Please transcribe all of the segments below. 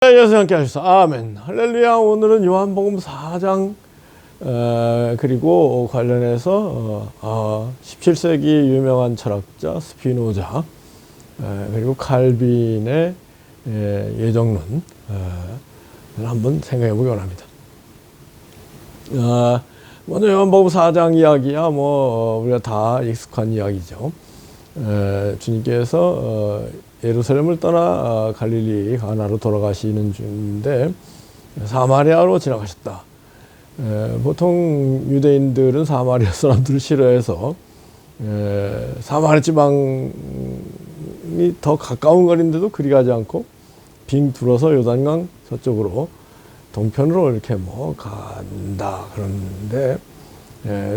예수 함께 하셔서 아멘. 할렐루야. 오늘은 요한복음 4장 그리고 관련해서 17세기 유명한 철학자 스피노자 그리고 칼빈의 예정론을 한번 생각해 보기 원합니다. 먼저 요한복음 4장 이야기야 우리가 다 익숙한 이야기죠. 주님께서 예루살렘을 떠나 갈릴리 가나로 돌아가시는 중인데 사마리아로 지나가셨다. 보통 유대인들은 사마리아 사람들을 싫어해서 사마리아 지방이 더 가까운 거리인데도 그리 가지 않고 빙 둘러서 요단강 저쪽으로 동편으로 이렇게 간다 그러는데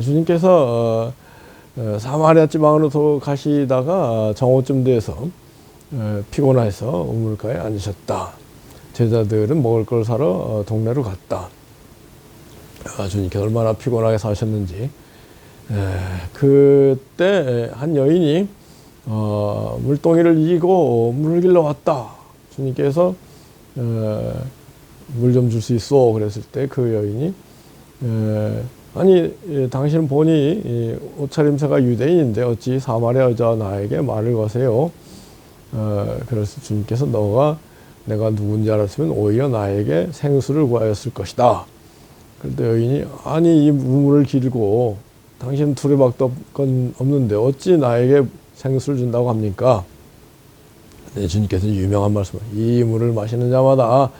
주님께서 사마리아 지방으로 가시다가 정오쯤 돼서 피곤해서 우물가에 앉으셨다. 제자들은 먹을 걸 사러 동네로 갔다. 주님께 얼마나 피곤하게 사셨는지. 그때 한 여인이 물동이를 이기고 물을 길러 왔다. 주님께서 물 좀 줄 수 있어 그랬을 때 그 여인이 아니 당신은 보니 옷차림새가 유대인인데 어찌 사마리아 여자 나에게 말을 거세요? 그래서 주님께서 너가 내가 누군지 알았으면 오히려 나에게 생수를 구하였을 것이다. 그런데 여인이 아니 이 우물을 길고 당신 두레박도 없는데 어찌 나에게 생수를 준다고 합니까? 네, 주님께서 유명한 말씀을 이 물을 마시는 자마다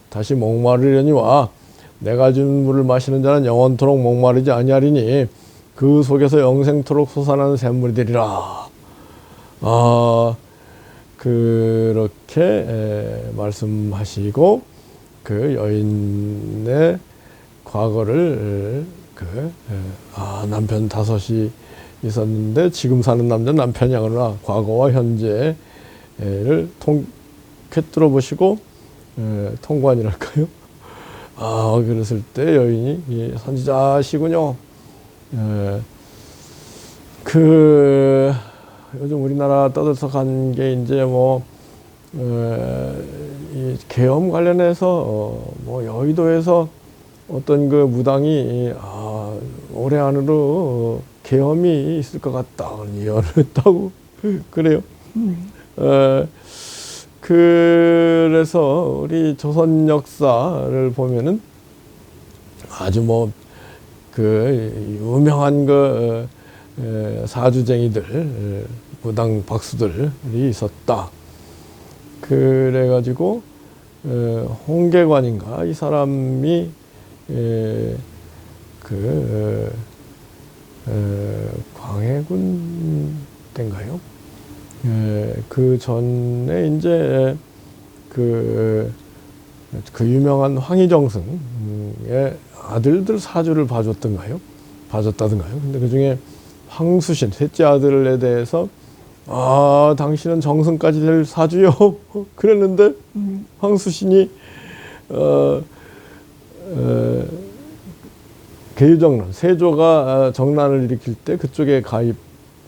다시 목마르려니와 내가 준 물을 마시는 자는 영원토록 목마르지 아니하리니 그 속에서 영생토록 솟아나는 샘물이 되리라. 그렇게 말씀하시고 그 여인의 과거를 남편 5이 있었는데 지금 사는 남자는 남편이 아니라 과거와 현재를 꿰뚫어 보시고 통관이랄까요? 그랬을 때 여인이 선지자시군요. 요즘 우리나라 떠들썩한 게 이제 이 계엄 관련해서 여의도에서 어떤 그 무당이 올해 안으로 계엄이 있을 것 같다 예언을 했다고 그래요. 그래서 우리 조선 역사를 보면은 아주 유명한 사주쟁이들, 무당 박수들이 있었다. 그래가지고 홍계관인가 이 사람이 광해군 때인가요? 그 전에 이제 그 유명한 황희정승의 아들들 사주를 봐줬다든가요? 근데 그 중에 황수신, 셋째 아들에 대해서 당신은 정승까지 될 사주요. 그랬는데 황수신이 계유정론, 세조가 정난을 일으킬 때 그쪽에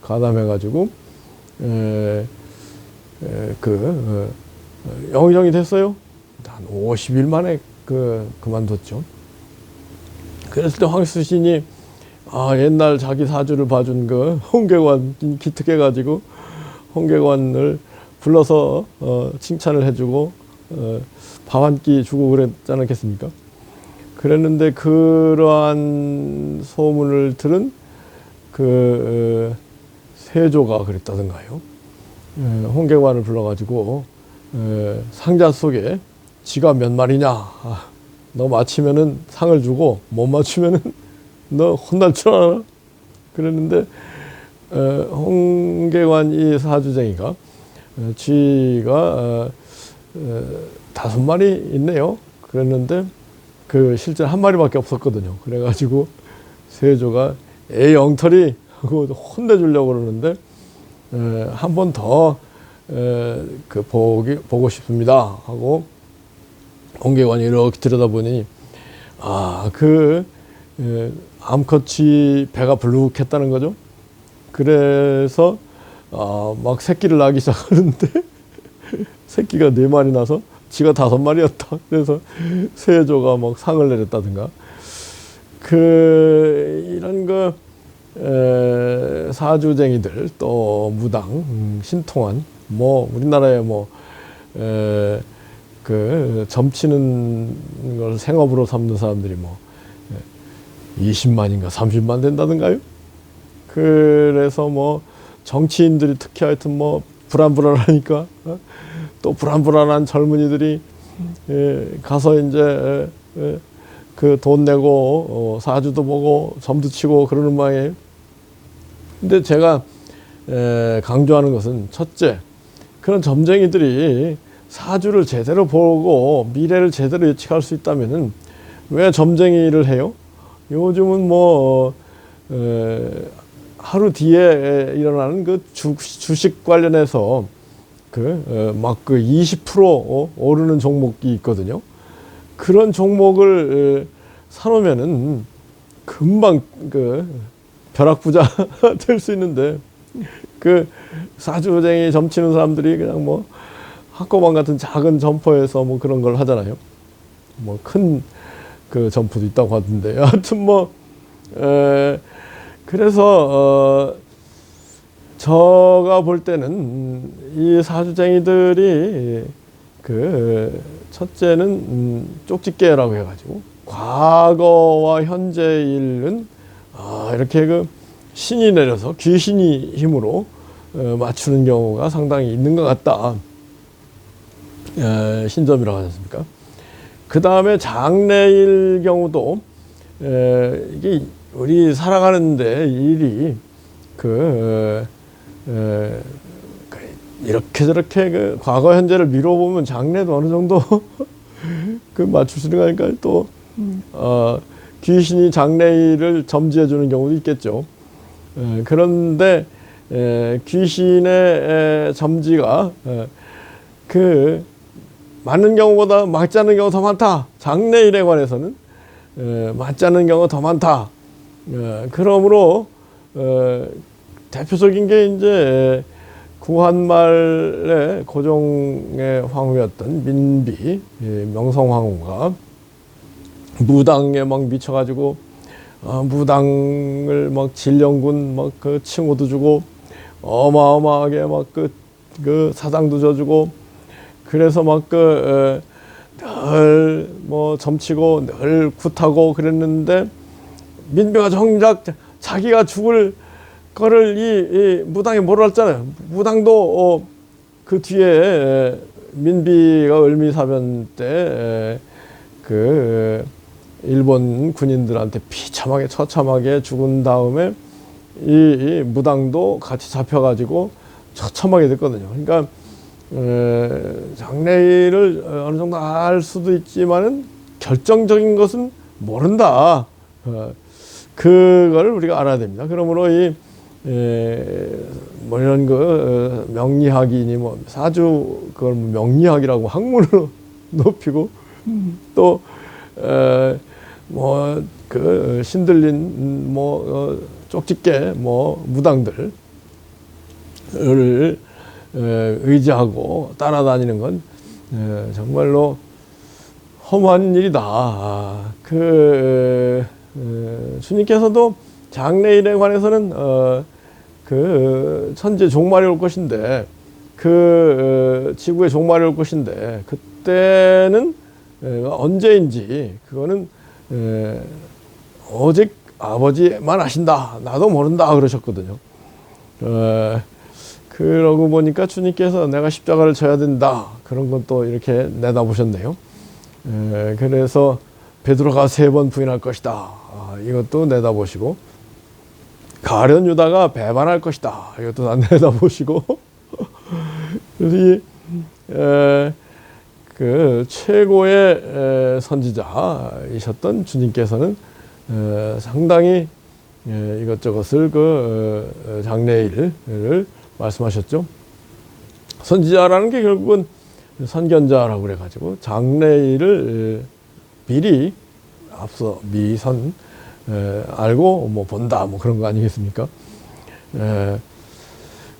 가담해가지고 영의정이 됐어요. 한 50일 만에 그만뒀죠. 그랬을 때 황수신이 옛날 자기 사주를 봐준 홍계관 기특해가지고 홍계관을 불러서 칭찬을 해주고 밥 한 끼 주고 그랬지 않겠습니까? 그랬는데 그러한 소문을 들은 세조가 그랬다던가요. 홍계관을 불러가지고 상자 속에 쥐가 몇 마리냐? 너 맞히면은 상을 주고 못 맞추면은 너 혼날 줄 알아? 그랬는데 홍계관 이 사주쟁이가 쥐가 5마리 있네요. 그랬는데 실제 한 마리밖에 없었거든요. 그래가지고 세조가 에이 엉터리 하고 혼내주려고 그러는데 한 번 더 보고 싶습니다 하고 홍계관이 이렇게 들여다보니 암컷이 배가 불룩했다는 거죠. 그래서 막 새끼를 낳기 시작하는데 새끼가 4마리 나서 지가 5마리였다. 그래서 세조가 막 상을 내렸다든가. 이런 사주쟁이들, 또 무당, 신통한, 뭐 우리나라에 점치는 걸 생업으로 삼는 사람들이 20만인가 30만 된다든가요. 그래서 정치인들이 특히 하여튼 불안불안하니까 또 불안불안한 젊은이들이 가서 이제 그 돈 내고 사주도 보고 점도 치고 그러는 모양이에요. 근데 제가 강조하는 것은, 첫째, 그런 점쟁이들이 사주를 제대로 보고 미래를 제대로 예측할 수 있다면은 왜 점쟁이를 해요? 요즘은 하루 뒤에 일어나는 그 주식 관련해서 20% 오르는 종목이 있거든요. 그런 종목을 사놓으면은 금방 벼락부자 될 수 있는데, 사주쟁이 점치는 사람들이 그냥 학고방 같은 작은 점포에서 그런 걸 하잖아요. 큰 점포도 있다고 하던데. 하여튼 그래서 제가 볼 때는 이 사주쟁이들이 첫째는 쪽집게라고 해가지고 과거와 현재 일은 이렇게 신이 내려서 귀신이 힘으로 맞추는 경우가 상당히 있는 것 같다. 신점이라고 하지 않습니까? 그 다음에 장래일 경우도 이게 우리 살아가는데 일이 이렇게 저렇게 과거 현재를 미뤄보면 장래도 어느 정도 맞출 수 있는 거니까, 또 귀신이 장래일을 점지해 주는 경우도 있겠죠. 그런데 귀신의 점지가 맞는 경우보다 맞지 않는 경우가 더 많다. 장래일에 관해서는 맞지 않는 경우가 더 많다. 그러므로 대표적인 게 이제 구한말에 고종의 황후였던 민비, 명성황후가 무당에 미쳐가지고 무당을 진령군 칭호도 주고 어마어마하게 사당도 져주고, 그래서 늘 점치고 늘 굿하고 그랬는데, 민비가 정작 자기가 죽을 거를 이 무당이 뭐라 했잖아요. 무당도 그 뒤에 민비가 을미사변 때 일본 군인들한테 비참하게 처참하게 죽은 다음에 이 무당도 같이 잡혀가지고 처참하게 됐거든요. 그러니까 장래일을 어느 정도 알 수도 있지만은 결정적인 것은 모른다. 그걸 우리가 알아야 됩니다. 그러므로 이런 명리학이니 사주 그걸 명리학이라고 학문으로 높이고, 또 신들린 쪽집게 무당들을 의지하고 따라다니는 건 정말로 험한 일이다. 주님께서도 장래일에 관해서는 천재 종말이 올 것인데, 지구에 종말이 올 것인데, 그때는 언제인지 그거는 오직 아버지만 아신다. 나도 모른다 그러셨거든요. 그러고 보니까 주님께서 내가 십자가를 져야 된다, 그런 건 또 이렇게 내다보셨네요. 그래서 베드로가 3번 부인할 것이다, 이것도 내다보시고, 가룟 유다가 배반할 것이다, 이것도 다 내다보시고, 그래서 최고의 선지자이셨던 주님께서는 상당히 이것저것을 장래일을 말씀하셨죠. 선지자라는 게 결국은 선견자라고 그래가지고 장래일을 미리 앞서 미선 알고 본다, 그런 거 아니겠습니까?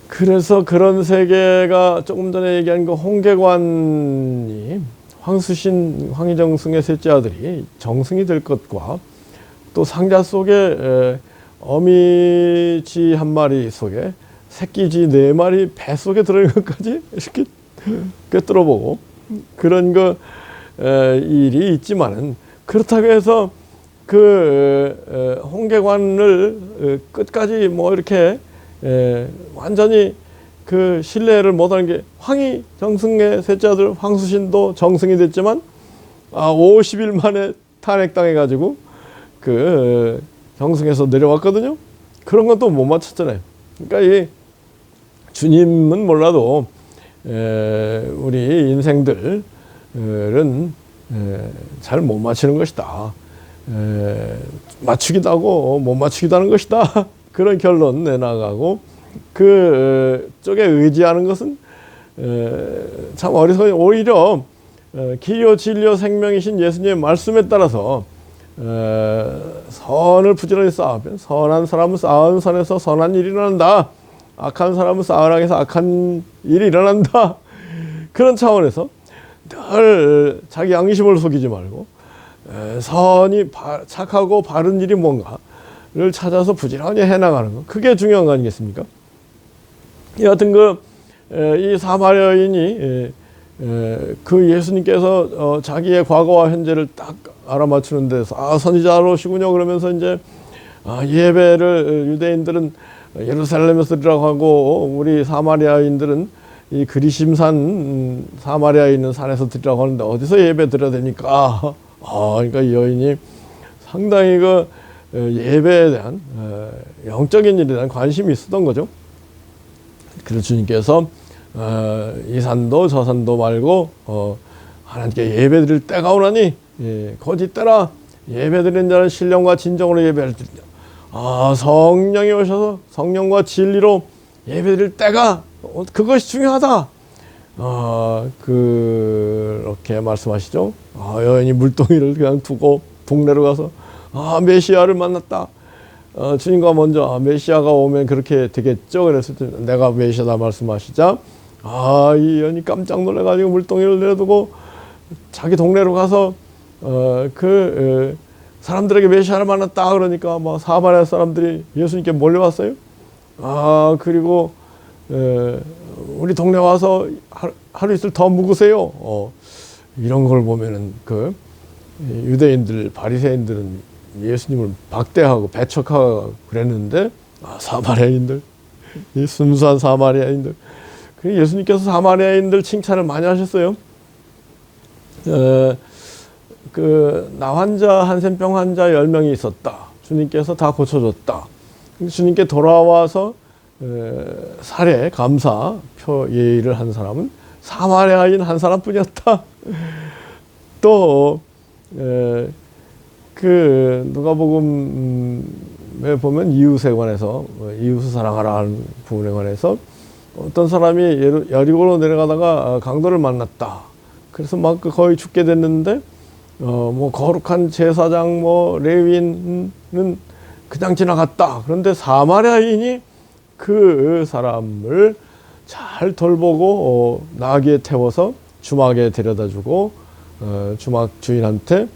그래서 그런 세계가 조금 전에 얘기한 홍계관이 황수신, 황희정승의 셋째 아들이 정승이 될 것과 또 상자 속에 어미쥐 한 마리 속에 새끼쥐 4마리 배 속에 들어있는 것까지 이렇게 꿰뚫어보고 그런 일이 있지만은 그렇다고 해서 그 홍계관을 끝까지 뭐 이렇게 완전히 그 신뢰를 못하는 게 황희 정승의 셋째 아들 황수신도 정승이 됐지만 50일 만에 탄핵당해 가지고 그 정승에서 내려왔거든요. 그런 건 또 못 맞췄잖아요. 그러니까 이 주님은 몰라도 우리 인생들은 잘 못 맞추는 것이다. 맞추기도 하고 못 맞추기도 하는 것이다. 그런 결론 내나가고 그 쪽에 의지하는 것은 참 어리석어요. 오히려 기요 진료 생명이신 예수님의 말씀에 따라서 선을 부지런히 쌓으면 선한 사람은 쌓은 선에서 선한 일이 일어난다. 악한 사람은 쌓은 악에서 악한 일이 일어난다. 그런 차원에서 늘 자기 양심을 속이지 말고 선이 착하고 바른 일이 뭔가를 찾아서 부지런히 해나가는 것. 그게 중요한 거 아니겠습니까? 여하튼 이 사마리아 여인이 그 예수님께서 자기의 과거와 현재를 딱 알아맞추는 데서 선지자로시군요 그러면서 이제 예배를 유대인들은 예루살렘에서 드리라고 하고 우리 사마리아인들은 이 그리심산 사마리아에 있는 산에서 드리라고 하는데 어디서 예배 드려야 되니까 그러니까 이 여인이 상당히 그 예배에 대한 영적인 일에 대한 관심이 있었던 거죠. 그래서 주님께서 이 산도 저 산도 말고 하나님께 예배드릴 때가 오나니 곧 이때라 예배드리는 자는 신령과 진정으로 예배를 드리냐. 성령이 오셔서 성령과 진리로 예배드릴 때가 그것이 중요하다. 그렇게 말씀하시죠. 여인이 물동이를 그냥 두고 동네로 가서 메시아를 만났다. 주님과 먼저 메시아가 오면 그렇게 되겠죠. 그랬을 때 내가 메시아다 말씀하시자 이 여인이 깜짝 놀라가지고 물동이를 내려두고 자기 동네로 가서 사람들에게 메시아를 만났다 그러니까 뭐 사마리아 사람들이 예수님께 몰려왔어요. 그리고 우리 동네 와서 하루 이틀 더 묵으세요. 이런 걸 보면은 그 유대인들 바리새인들은 예수님을 박대하고 배척하고 그랬는데 사마리아인들, 이 순수한 사마리아인들. 그 예수님께서 사마리아인들 칭찬을 많이 하셨어요. 나 환자, 한센병 환자 10명이 있었다. 주님께서 다 고쳐줬다. 주님께 돌아와서 사례, 감사, 표 예의를 한 사람은 사마리아인 한 사람뿐이었다. 또 누가복음에 보면 이웃에 관해서 이웃을 사랑하라 하는 부분에 관해서 어떤 사람이 여리고로 내려가다가 강도를 만났다. 그래서 막 거의 죽게 됐는데 뭐 거룩한 제사장 레위인은 그냥 지나갔다. 그런데 사마리아인이 그 사람을 잘 돌보고 나귀에 태워서 주막에 데려다주고 주막 주인한테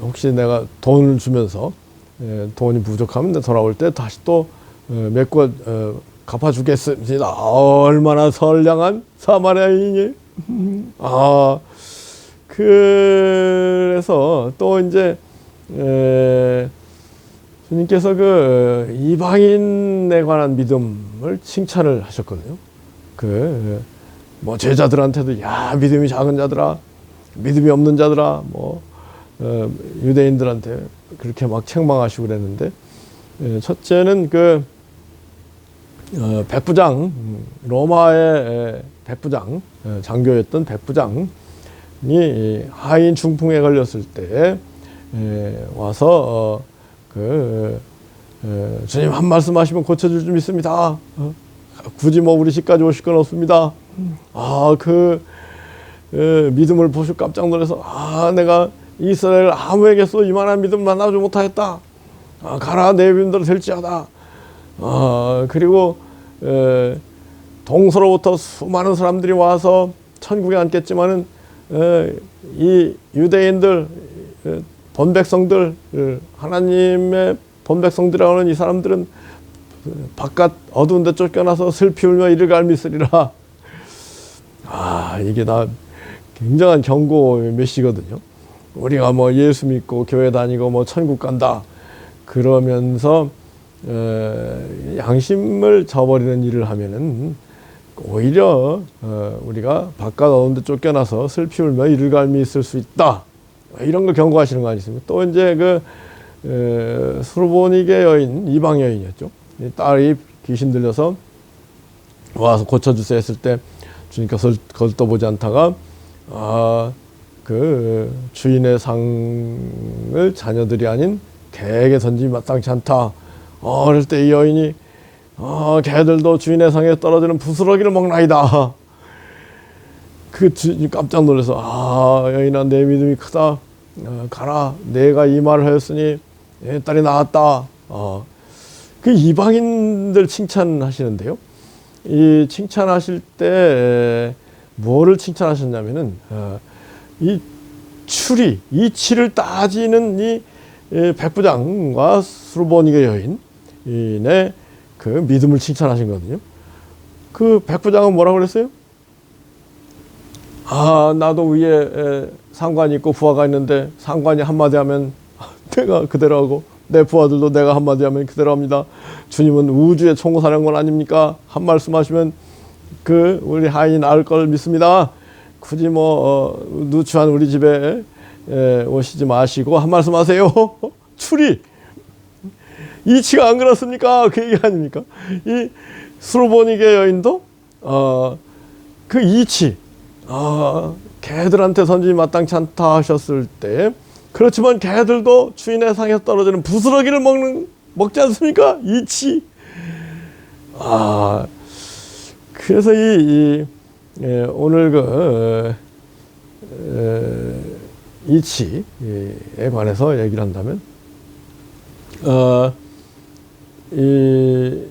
혹시 내가 돈을 주면서 돈이 부족하면 돌아올 때 다시 또 메꿔 갚아주겠습니다. 얼마나 선량한 사마리아인이. 그래서 또 이제 주님께서 그 이방인에 관한 믿음을 칭찬을 하셨거든요. 뭐 제자들한테도 야 믿음이 작은 자들아, 믿음이 없는 자들아, 유대인들한테 그렇게 막 책망하시고 그랬는데 첫째는 백부장, 로마의 백부장, 장교였던 백부장이 하인 중풍에 걸렸을 때 와서 주님 한 말씀 하시면 고쳐줄 줄 믿습니다. 굳이 우리 집까지 오실 건 없습니다. 믿음을 보시고 깜짝 놀라서 내가 이스라엘 아무에게서 이만한 믿음 만나지 못하였다. 가라 내 믿음대로 될지어다. 그리고 동서로부터 수많은 사람들이 와서 천국에 앉겠지만은 이 유대인들 본백성들 하나님의 본백성들이라고 하는 이 사람들은 바깥 어두운 데 쫓겨나서 슬피 울며 이를 갈미 있으리라. 이게 다 굉장한 경고 메시거든요. 우리가 뭐 예수 믿고 교회 다니고 뭐 천국 간다 그러면서 양심을 저버리는 일을 하면은 오히려 우리가 바깥 어두운 데 쫓겨나서 슬피 울며 이를 갈미 있을 수 있다. 이런 걸 경고하시는 거 아니겠습니까? 또 이제 수르보니게 여인, 이방 여인이었죠. 딸이 귀신 들려서 와서 고쳐주세요 했을 때 주님께서 거들떠보지 않다가 주인의 상을 자녀들이 아닌 개에게 던지기 마땅치 않다. 그럴 때 이 여인이 개들도 주인의 상에 떨어지는 부스러기를 먹나이다. 그 주인이 깜짝 놀라서 여인아 내 믿음이 크다. 가라. 내가 이 말을 하였으니 내 딸이 나았다. 그 이방인들 칭찬하시는데요. 이 칭찬하실 때 뭐를 칭찬하셨냐면은 이 추리, 이치를 따지는 이 백부장과 수르보니게 여인의 그 믿음을 칭찬하신 거거든요. 그 백부장은 뭐라고 그랬어요? 나도 위에 상관이 있고 부하가 있는데 상관이 한마디 하면 내가 그대로 하고 내 부하들도 내가 한마디 하면 그대로 합니다. 주님은 우주의 총사령관 아닙니까? 한 말씀 하시면 우리 하인이 나을 걸 믿습니다. 굳이 누추한 우리 집에 오시지 마시고 한 말씀 하세요. 추리. 이치가 안 그렇습니까? 그 얘기 아닙니까? 이 수르보니게 여인도 그 이치 개들한테 던지지 마땅치 않다 하셨을 때 그렇지만 개들도 주인의 상에서 떨어지는 부스러기를 먹지 않습니까? 이치. 그래서 오늘 이치에 관해서 얘기를 한다면 이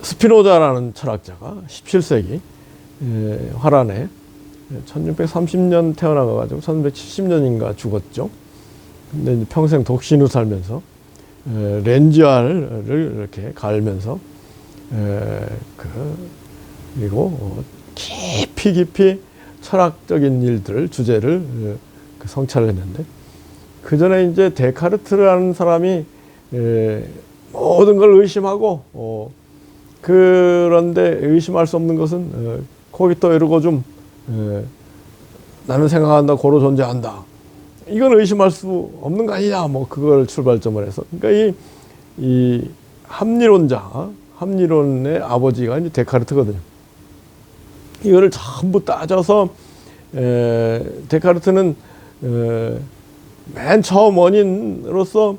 스피노자라는 철학자가 17세기 화란에 1630년 태어나가지고 1170년인가 죽었죠. 근데 이제 평생 독신으로 살면서 렌지알을 이렇게 갈면서 그리고 깊이 철학적인 일들 주제를 성찰을 했는데 그 전에 이제 데카르트라는 사람이 모든 걸 의심하고 그런데 의심할 수 없는 것은 코기토 에르고 좀 나는 생각한다 고로 존재한다 이건 의심할 수 없는 거 아니냐 그걸 출발점을 해서 그러니까 이 합리론의 아버지가 이제 데카르트거든요. 이거를 전부 따져서 데카르트는 맨 처음 원인으로서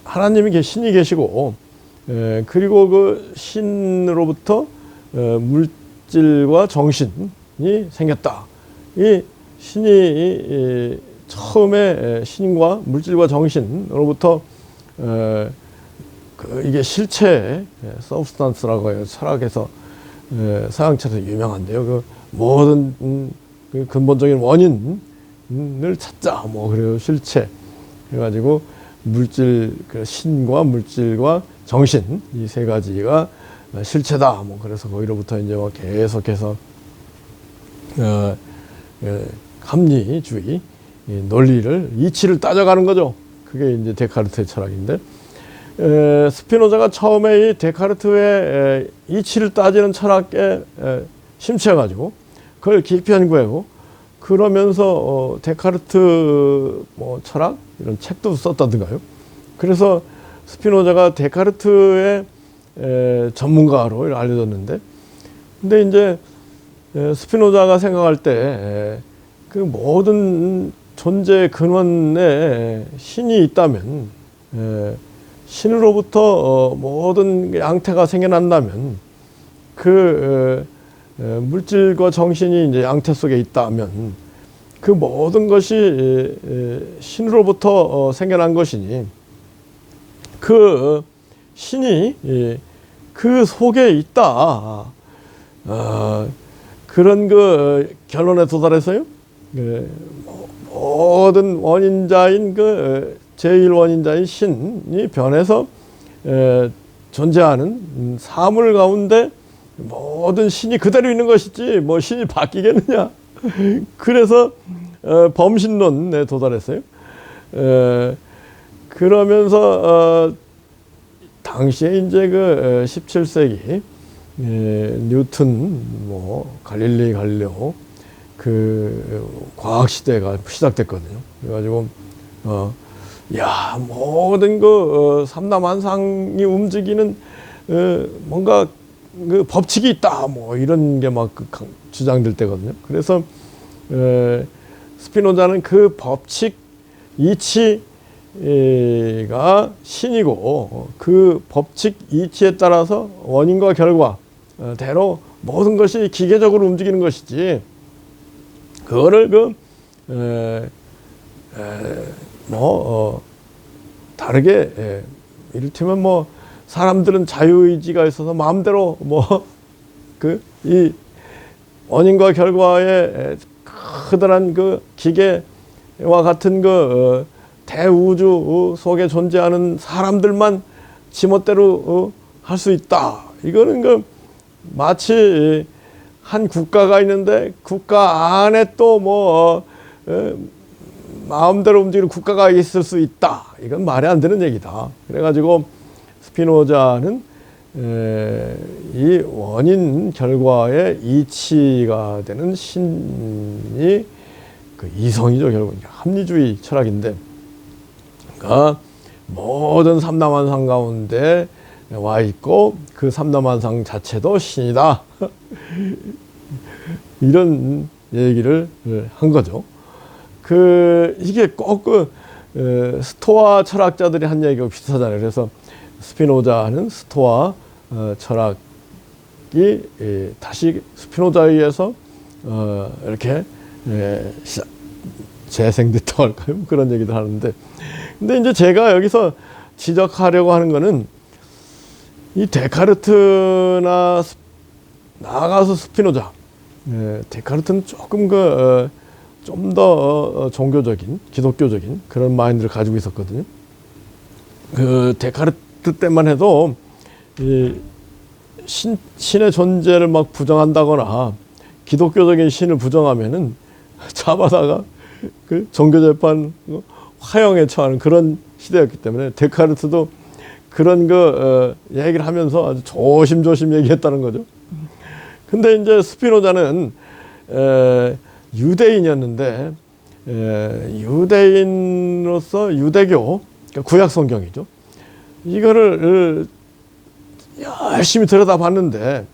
하나님이 신이 계시고 그리고 그 신으로부터 물질과 정신이 생겼다. 이 신이 처음에 신과 물질과 정신으로부터 이게 실체, 서브스탄스라고 해요. 철학에서 서양철에서 유명한데요. 그 모든 그 근본적인 원인을 찾자. 그래요. 실체. 그래가지고 물질, 신과 물질과 정신 이 세 가지가 실체다. 그래서 거기로부터 이제 계속해서 합리주의 논리를 이치를 따져가는 거죠. 그게 이제 데카르트의 철학인데. 스피노자가 처음에 이 데카르트의 이치를 따지는 철학에 심취해가지고 그걸 깊이 연구하고 그러면서 데카르트 철학 이런 책도 썼다든가요. 그래서 스피노자가 데카르트의 전문가로 알려졌는데, 근데 이제 스피노자가 생각할 때 그 모든 존재의 근원에 신이 있다면 신으로부터 모든 양태가 생겨난다면 그 물질과 정신이 이제 양태 속에 있다면 그 모든 것이 신으로부터 생겨난 것이니 그 신이 그 속에 있다. 그런 그 결론에 도달해서요. 모든 원인자인 그 제일 원인자인 신이 변해서 존재하는 사물 가운데 모든 신이 그대로 있는 것이지 뭐 신이 바뀌겠느냐. 그래서 범신론에 도달했어요. 그러면서 당시에 이제 그 17세기 뉴턴, 뭐 갈릴리 갈릴레오 그 과학 시대가 시작됐거든요. 그래가지고 야 모든 그 삼라만상이 움직이는 뭔가 그 법칙이 있다 뭐 이런 게 막 주장될 때거든요. 그래서 스피노자는 그 법칙 이치가 신이고 그 법칙 이치에 따라서 원인과 결과 대로 모든 것이 기계적으로 움직이는 것이지 그거를 다르게 이를테면 뭐 사람들은 자유의지가 있어서 마음대로 이 원인과 결과의 커다란 그 기계와 같은 그 대우주 속에 존재하는 사람들만 지멋대로 할 수 있다. 이거는 그 마치 한 국가가 있는데 국가 안에 또 마음대로 움직이는 국가가 있을 수 있다. 이건 말이 안 되는 얘기다. 그래가지고 스피노자는 이 원인 결과의 이치가 되는 신이 그 이성이죠. 결국 합리주의 철학인데, 그러니까 모든 삼라만상 가운데 와 있고 그 삼라만상 자체도 신이다. 이런 얘기를 한 거죠. 이게 꼭 스토아 철학자들이 한 얘기하고 비슷하잖아요. 그래서 스피노자는 스토아 철학이 다시 스피노자에 의해서 이렇게 재생됐다고 할까요? 그런 얘기도 하는데, 근데 이제 제가 여기서 지적하려고 하는 거는 이 데카르트나 나아가서 스피노자, 데카르트는 조금 좀 더 종교적인, 기독교적인 그런 마인드를 가지고 있었거든요. 그 데카르트 때만 해도 이 신의 존재를 막 부정한다거나 기독교적인 신을 부정하면은 잡아다가 그 종교재판 화형에 처하는 그런 시대였기 때문에 데카르트도 그런 얘기를 하면서 아주 조심조심 얘기했다는 거죠. 근데 이제 스피노자는 유대인이었는데 유대인으로서 유대교, 그러니까 구약 성경이죠. 이거를 열심히 들여다봤는데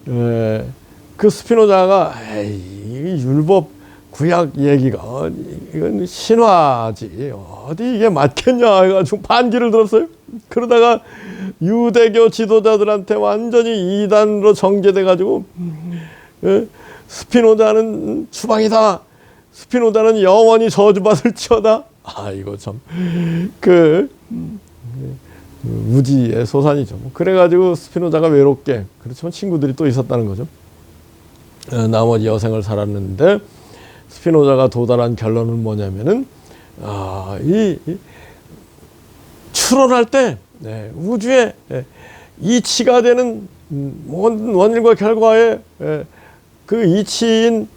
그 스피노자가 율법 구약 얘기가 이건 신화지 어디 이게 맞겠냐 해가지고 반기를 들었어요. 그러다가 유대교 지도자들한테 완전히 이단으로 정제돼가지고 스피노자는 추방이다. 스피노자는 영원히 저주받을지어다. 이거 참 무지의 소산이죠. 그래가지고 스피노자가 외롭게, 그렇지만 친구들이 또 있었다는 거죠. 나머지 여생을 살았는데 스피노자가 도달한 결론은 뭐냐면은 이 추론할 때 우주의 이치가 되는 원인과 결과의 그 이치인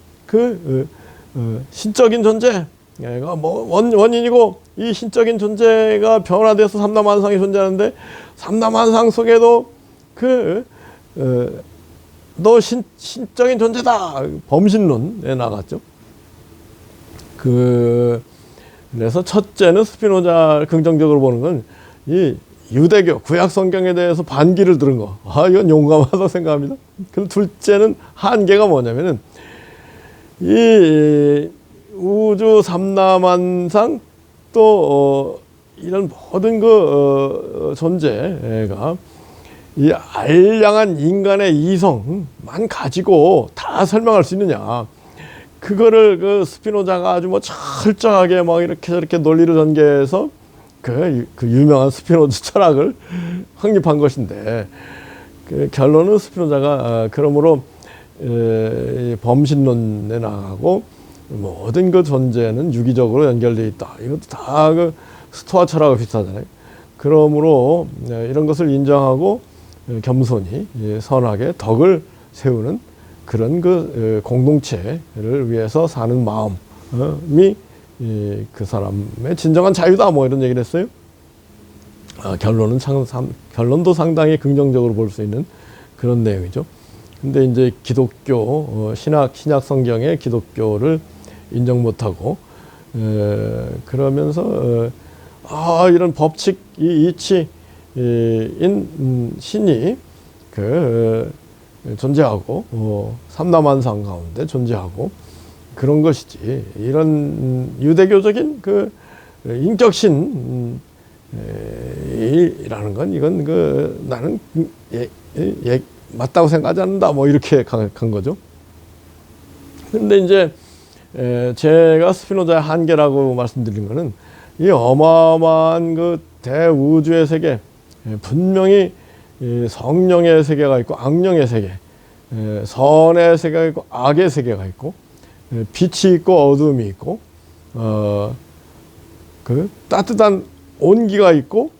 신적인 존재가 원인이고, 이 신적인 존재가 변화돼서 삼라만상이 존재하는데 삼라만상 속에도 너 신적인 존재다. 범신론에 나갔죠. 그래서 첫째는 스피노자를 긍정적으로 보는 건 이 유대교 구약 성경에 대해서 반기를 들은 거. 이건 용감하다고 생각합니다. 그리고 둘째는 한계가 뭐냐면은 이 우주 삼라만상 또 이런 모든 존재가 이 알량한 인간의 이성만 가지고 다 설명할 수 있느냐. 그거를 스피노자가 아주 철저하게 이렇게 저렇게 논리를 전개해서 그 유명한 스피노자 철학을 확립한 것인데, 결론은 스피노자가 그러므로 범신론에 나가고 모든 그 존재는 유기적으로 연결되어 있다. 이것도 다 그 스토아 철학과 비슷하잖아요. 그러므로 이런 것을 인정하고 겸손히 선하게 덕을 세우는 그런 그 공동체를 위해서 사는 마음이 그 사람의 진정한 자유다. 뭐 이런 얘기를 했어요. 결론도 상당히 긍정적으로 볼 수 있는 그런 내용이죠. 근데 이제 기독교, 신약 성경의 기독교를 인정 못하고, 그러면서, 이런 법칙, 이치인 신이 존재하고, 삼라만상 가운데 존재하고, 그런 것이지. 이런 유대교적인 인격신, 이라는 건 이건 나는 맞다고 생각하지 않는다. 뭐 이렇게 간 거죠. 근데 이제 제가 스피노자의 한계라고 말씀드린 거는 이 어마어마한 그 대우주의 세계, 분명히 성령의 세계가 있고 악령의 세계, 선의 세계가 있고 악의 세계가 있고, 빛이 있고 어둠이 있고, 그 따뜻한 온기가 있고,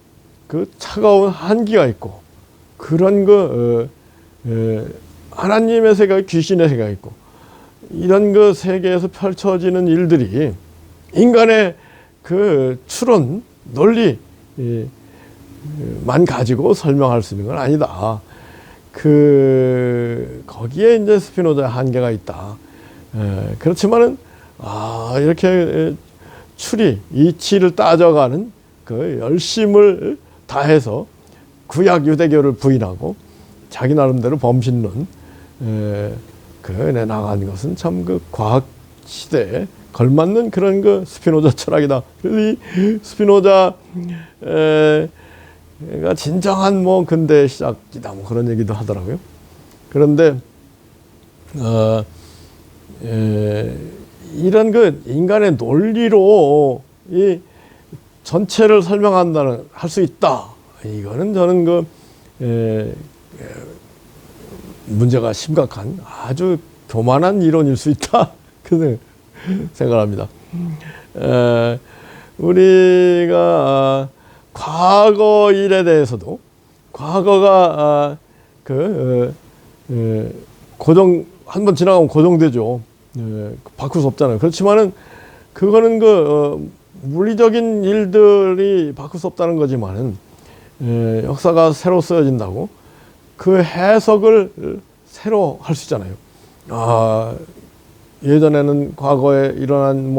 그 차가운 한기가 있고, 그런 하나님의 세계가 귀신의 세계가 있고, 이런 그 세계에서 펼쳐지는 일들이 인간의 그 추론, 논리만 가지고 설명할 수 있는 건 아니다. 거기에 이제 스피노자의 한계가 있다. 그렇지만은, 이렇게 이치를 따져가는 그 열심을 다해서 구약 유대교를 부인하고 자기 나름대로 범신론 나간 것은 참 그 과학 시대에 걸맞는 그런 그 스피노자 철학이다. 그래서 이 스피노자가 진정한 뭐 근대 시작이다. 뭐 그런 얘기도 하더라고요. 그런데 이런 그 인간의 논리로 이 전체를 할 수 있다. 이거는 저는 문제가 심각한 아주 교만한 이론일 수 있다. 그 생각합니다. 우리가 과거 일에 대해서도 과거가 한번 지나가면 고정되죠. 바꿀 수 없잖아요. 그렇지만은 그거는 물리적인 일들이 바꿀 수 없다는 거지만은 역사가 새로 쓰여진다고 그 해석을 새로 할 수 있잖아요. 예전에는 과거에 일어난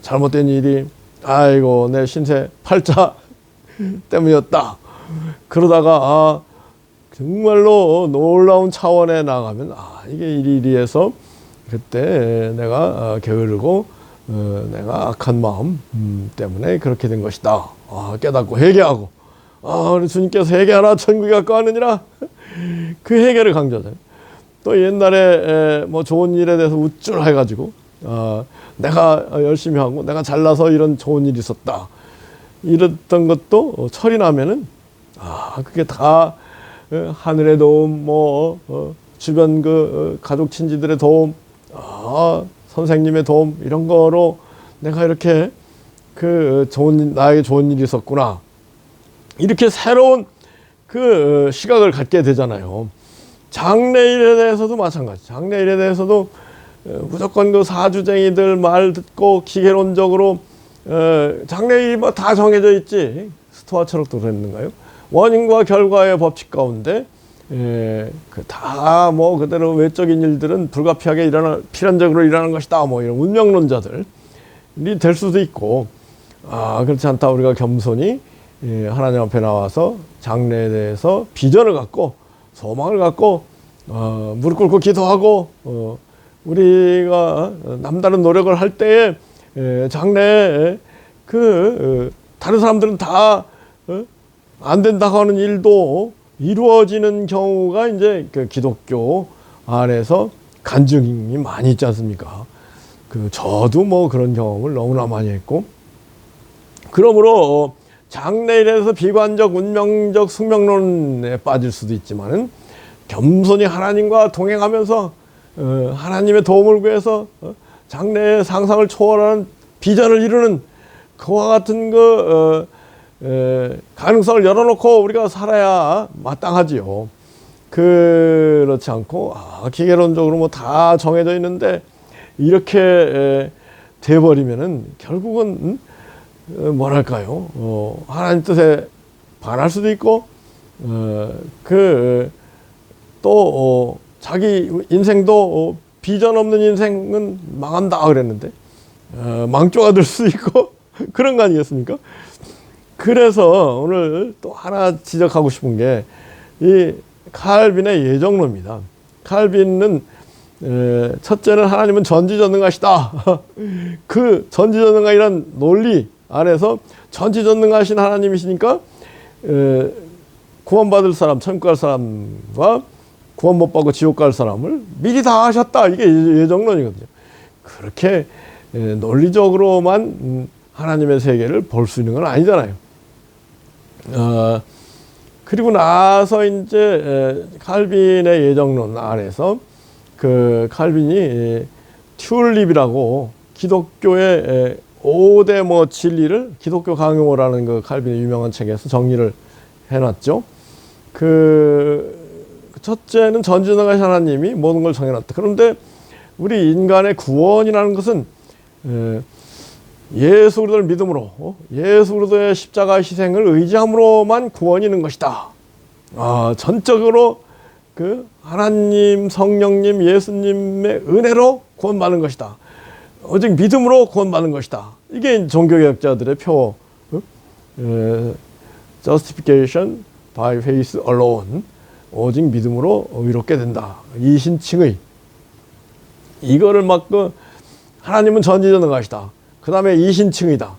잘못된 일이 내 신세 팔자 때문이었다. 그러다가 정말로 놀라운 차원에 나가면 이게 이리해서 그때 내가 게으르고 내가 악한 마음 때문에 그렇게 된 것이다. 깨닫고 회개하고 우리 주님께서 회개하라 천국에 가까워하느니라. 그 회개를 강조하잖아요. 또 옛날에 좋은 일에 대해서 우쭐해가지고 내가 열심히 하고 내가 잘나서 이런 좋은 일이 있었다. 이랬던 것도 철이 나면은 그게 다 하늘의 도움, 주변 가족 친지들의 도움, 선생님의 도움 이런 거로 내가 이렇게 나에게 좋은 일이 있었구나. 이렇게 새로운 시각을 갖게 되잖아요. 장래일에 대해서도 마찬가지. 장래일에 대해서도 무조건 사주쟁이들 말 듣고 기계론적으로 장래일이 다 정해져 있지. 스토아 철학도 그랬는가요? 원인과 결과의 법칙 가운데 다 그대로 외적인 일들은 불가피하게 필연적으로 일어나는 것이다. 이런 운명론자들이 될 수도 있고, 그렇지 않다. 우리가 겸손히 하나님 앞에 나와서 장래에 대해서 비전을 갖고 소망을 갖고 무릎 꿇고 기도하고 우리가 남다른 노력을 할 때에 장래에 다른 사람들은 다 안 된다고 하는 일도 이루어지는 경우가 이제 기독교 안에서 간증이 많이 있지 않습니까? 저도 그런 경험을 너무나 많이 했고, 그러므로 장래에 대해서 비관적, 운명적, 숙명론에 빠질 수도 있지만은 겸손히 하나님과 동행하면서 하나님의 도움을 구해서 장래의 상상을 초월하는 비전을 이루는 그와 같은 가능성을 열어놓고 우리가 살아야 마땅하지요. 그렇지 않고 기계론적으로 뭐 다 정해져 있는데 이렇게 돼버리면은 결국은 뭐랄까요? 하나님 뜻에 반할 수도 있고 또 자기 인생도 비전 없는 인생은 망한다 그랬는데 망조가 될 수도 있고 그런 거 아니겠습니까? 그래서 오늘 또 하나 지적하고 싶은 게 이 칼빈의 예정론입니다. 칼빈은 첫째는 하나님은 전지전능하시다. 그 전지전능하이란 논리 안에서 전지전능하신 하나님이시니까 구원받을 사람, 천국 갈 사람과 구원 못 받고 지옥 갈 사람을 미리 다 하셨다. 이게 예정론이거든요. 그렇게 논리적으로만 하나님의 세계를 볼 수 있는 건 아니잖아요. 그리고 나서 이제 칼빈의 예정론 안에서 그 칼빈이 튤립이라고 기독교의 5대 뭐 진리를 기독교 강요라는 그 칼빈의 유명한 책에서 정리를 해놨죠. 첫째는 전지전능하신 하나님이 모든 걸 정해놨다. 그런데 우리 인간의 구원이라는 것은 예수 그리스도를 믿음으로 예수 그리스도의 십자가 희생을 의지함으로만 구원이 있는 것이다. 전적으로 그 하나님, 성령님, 예수님의 은혜로 구원받는 것이다. 오직 믿음으로 구원받는 것이다. 이게 종교개혁자들의 표. Justification by faith alone. 오직 믿음으로 의롭게 된다. 이신칭의. 이거를 막 하나님은 전지전능하시다. 그 다음에 이신칭의다.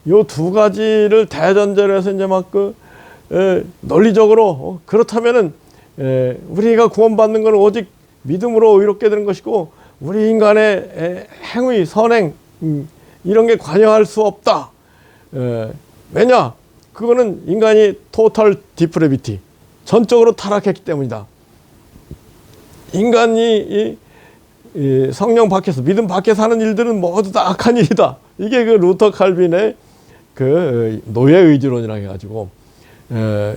요 두 가지를 대전제로 해서 이제 막 논리적으로 그렇다면은 우리가 구원받는 것은 오직 믿음으로 의롭게 되는 것이고 우리 인간의 행위, 선행 이런 게 관여할 수 없다. 왜냐? 그거는 인간이 토탈 디프레비티, 전적으로 타락했기 때문이다. 인간이 이 성령 밖에서, 믿음 밖에서 하는 일들은 모두 다 악한 일이다. 이게 그 루터 칼빈의 그 노예 의지론이라고 해가지고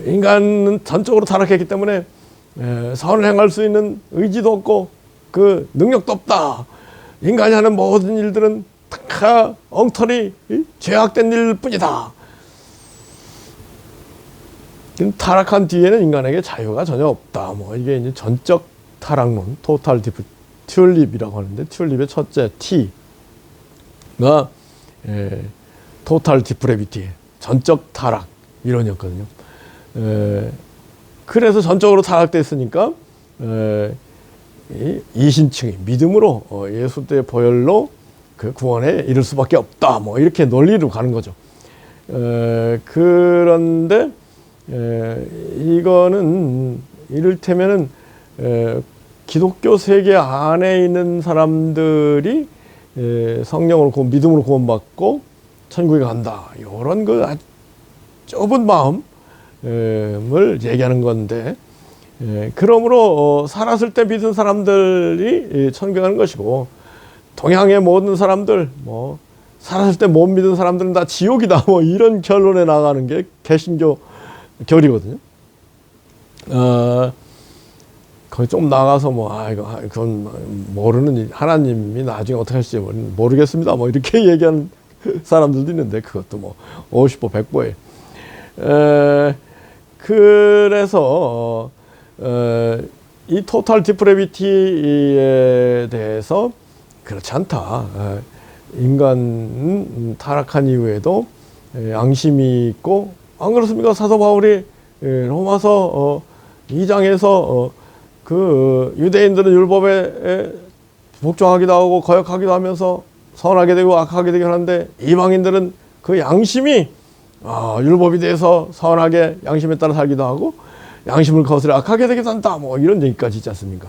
인간은 전적으로 타락했기 때문에 선을 행할 수 있는 의지도 없고 그 능력도 없다. 인간이 하는 모든 일들은 다 엉터리 죄악된 일일 뿐이다. 타락한 뒤에는 인간에게 자유가 전혀 없다. 뭐 이게 이제 전적 타락론, 토탈 튤립이라고 하는데 튤립의 첫째 T가 토탈 디프레비티, 전적 타락 이론이었거든요. 그래서 전적으로 타락됐으니까 이신칭이 믿음으로 예수의 보혈로 그 구원에 이를 수밖에 없다. 뭐 이렇게 논리로 가는 거죠. 그런데 이거는 이를테면은 기독교 세계 안에 있는 사람들이 성령으로 믿음으로 구원받고 천국에 간다. 이런 그 좁은 마음을 얘기하는 건데, 그러므로 살았을 때 믿은 사람들이 천국에 가는 것이고 동양의 모든 사람들, 뭐 살았을 때 못 믿은 사람들은 다 지옥이다. 뭐 이런 결론에 나가는 게 개신교 결이거든요. 거기 좀 나가서 그건 모르는 하나님이 나중에 어떻게 할지 모르겠습니다. 뭐 이렇게 얘기하는 사람들도 있는데 그것도 뭐 50보 100보에. 그래서 이 토탈 디프레비티에 대해서 그렇지 않다. 인간 타락한 이후에도 양심이 있고, 안 그렇습니까? 사도 바울이 로마서 2장에서 그 유대인들은 율법에 복종하기도 하고 거역하기도 하면서 선하게 되고 악하게 되긴 하는데 이방인들은 그 양심이 율법에 대해서 선하게 양심에 따라 살기도 하고 양심을 거스려 악하게 되기도 한다. 뭐 이런 얘기까지 있지 않습니까?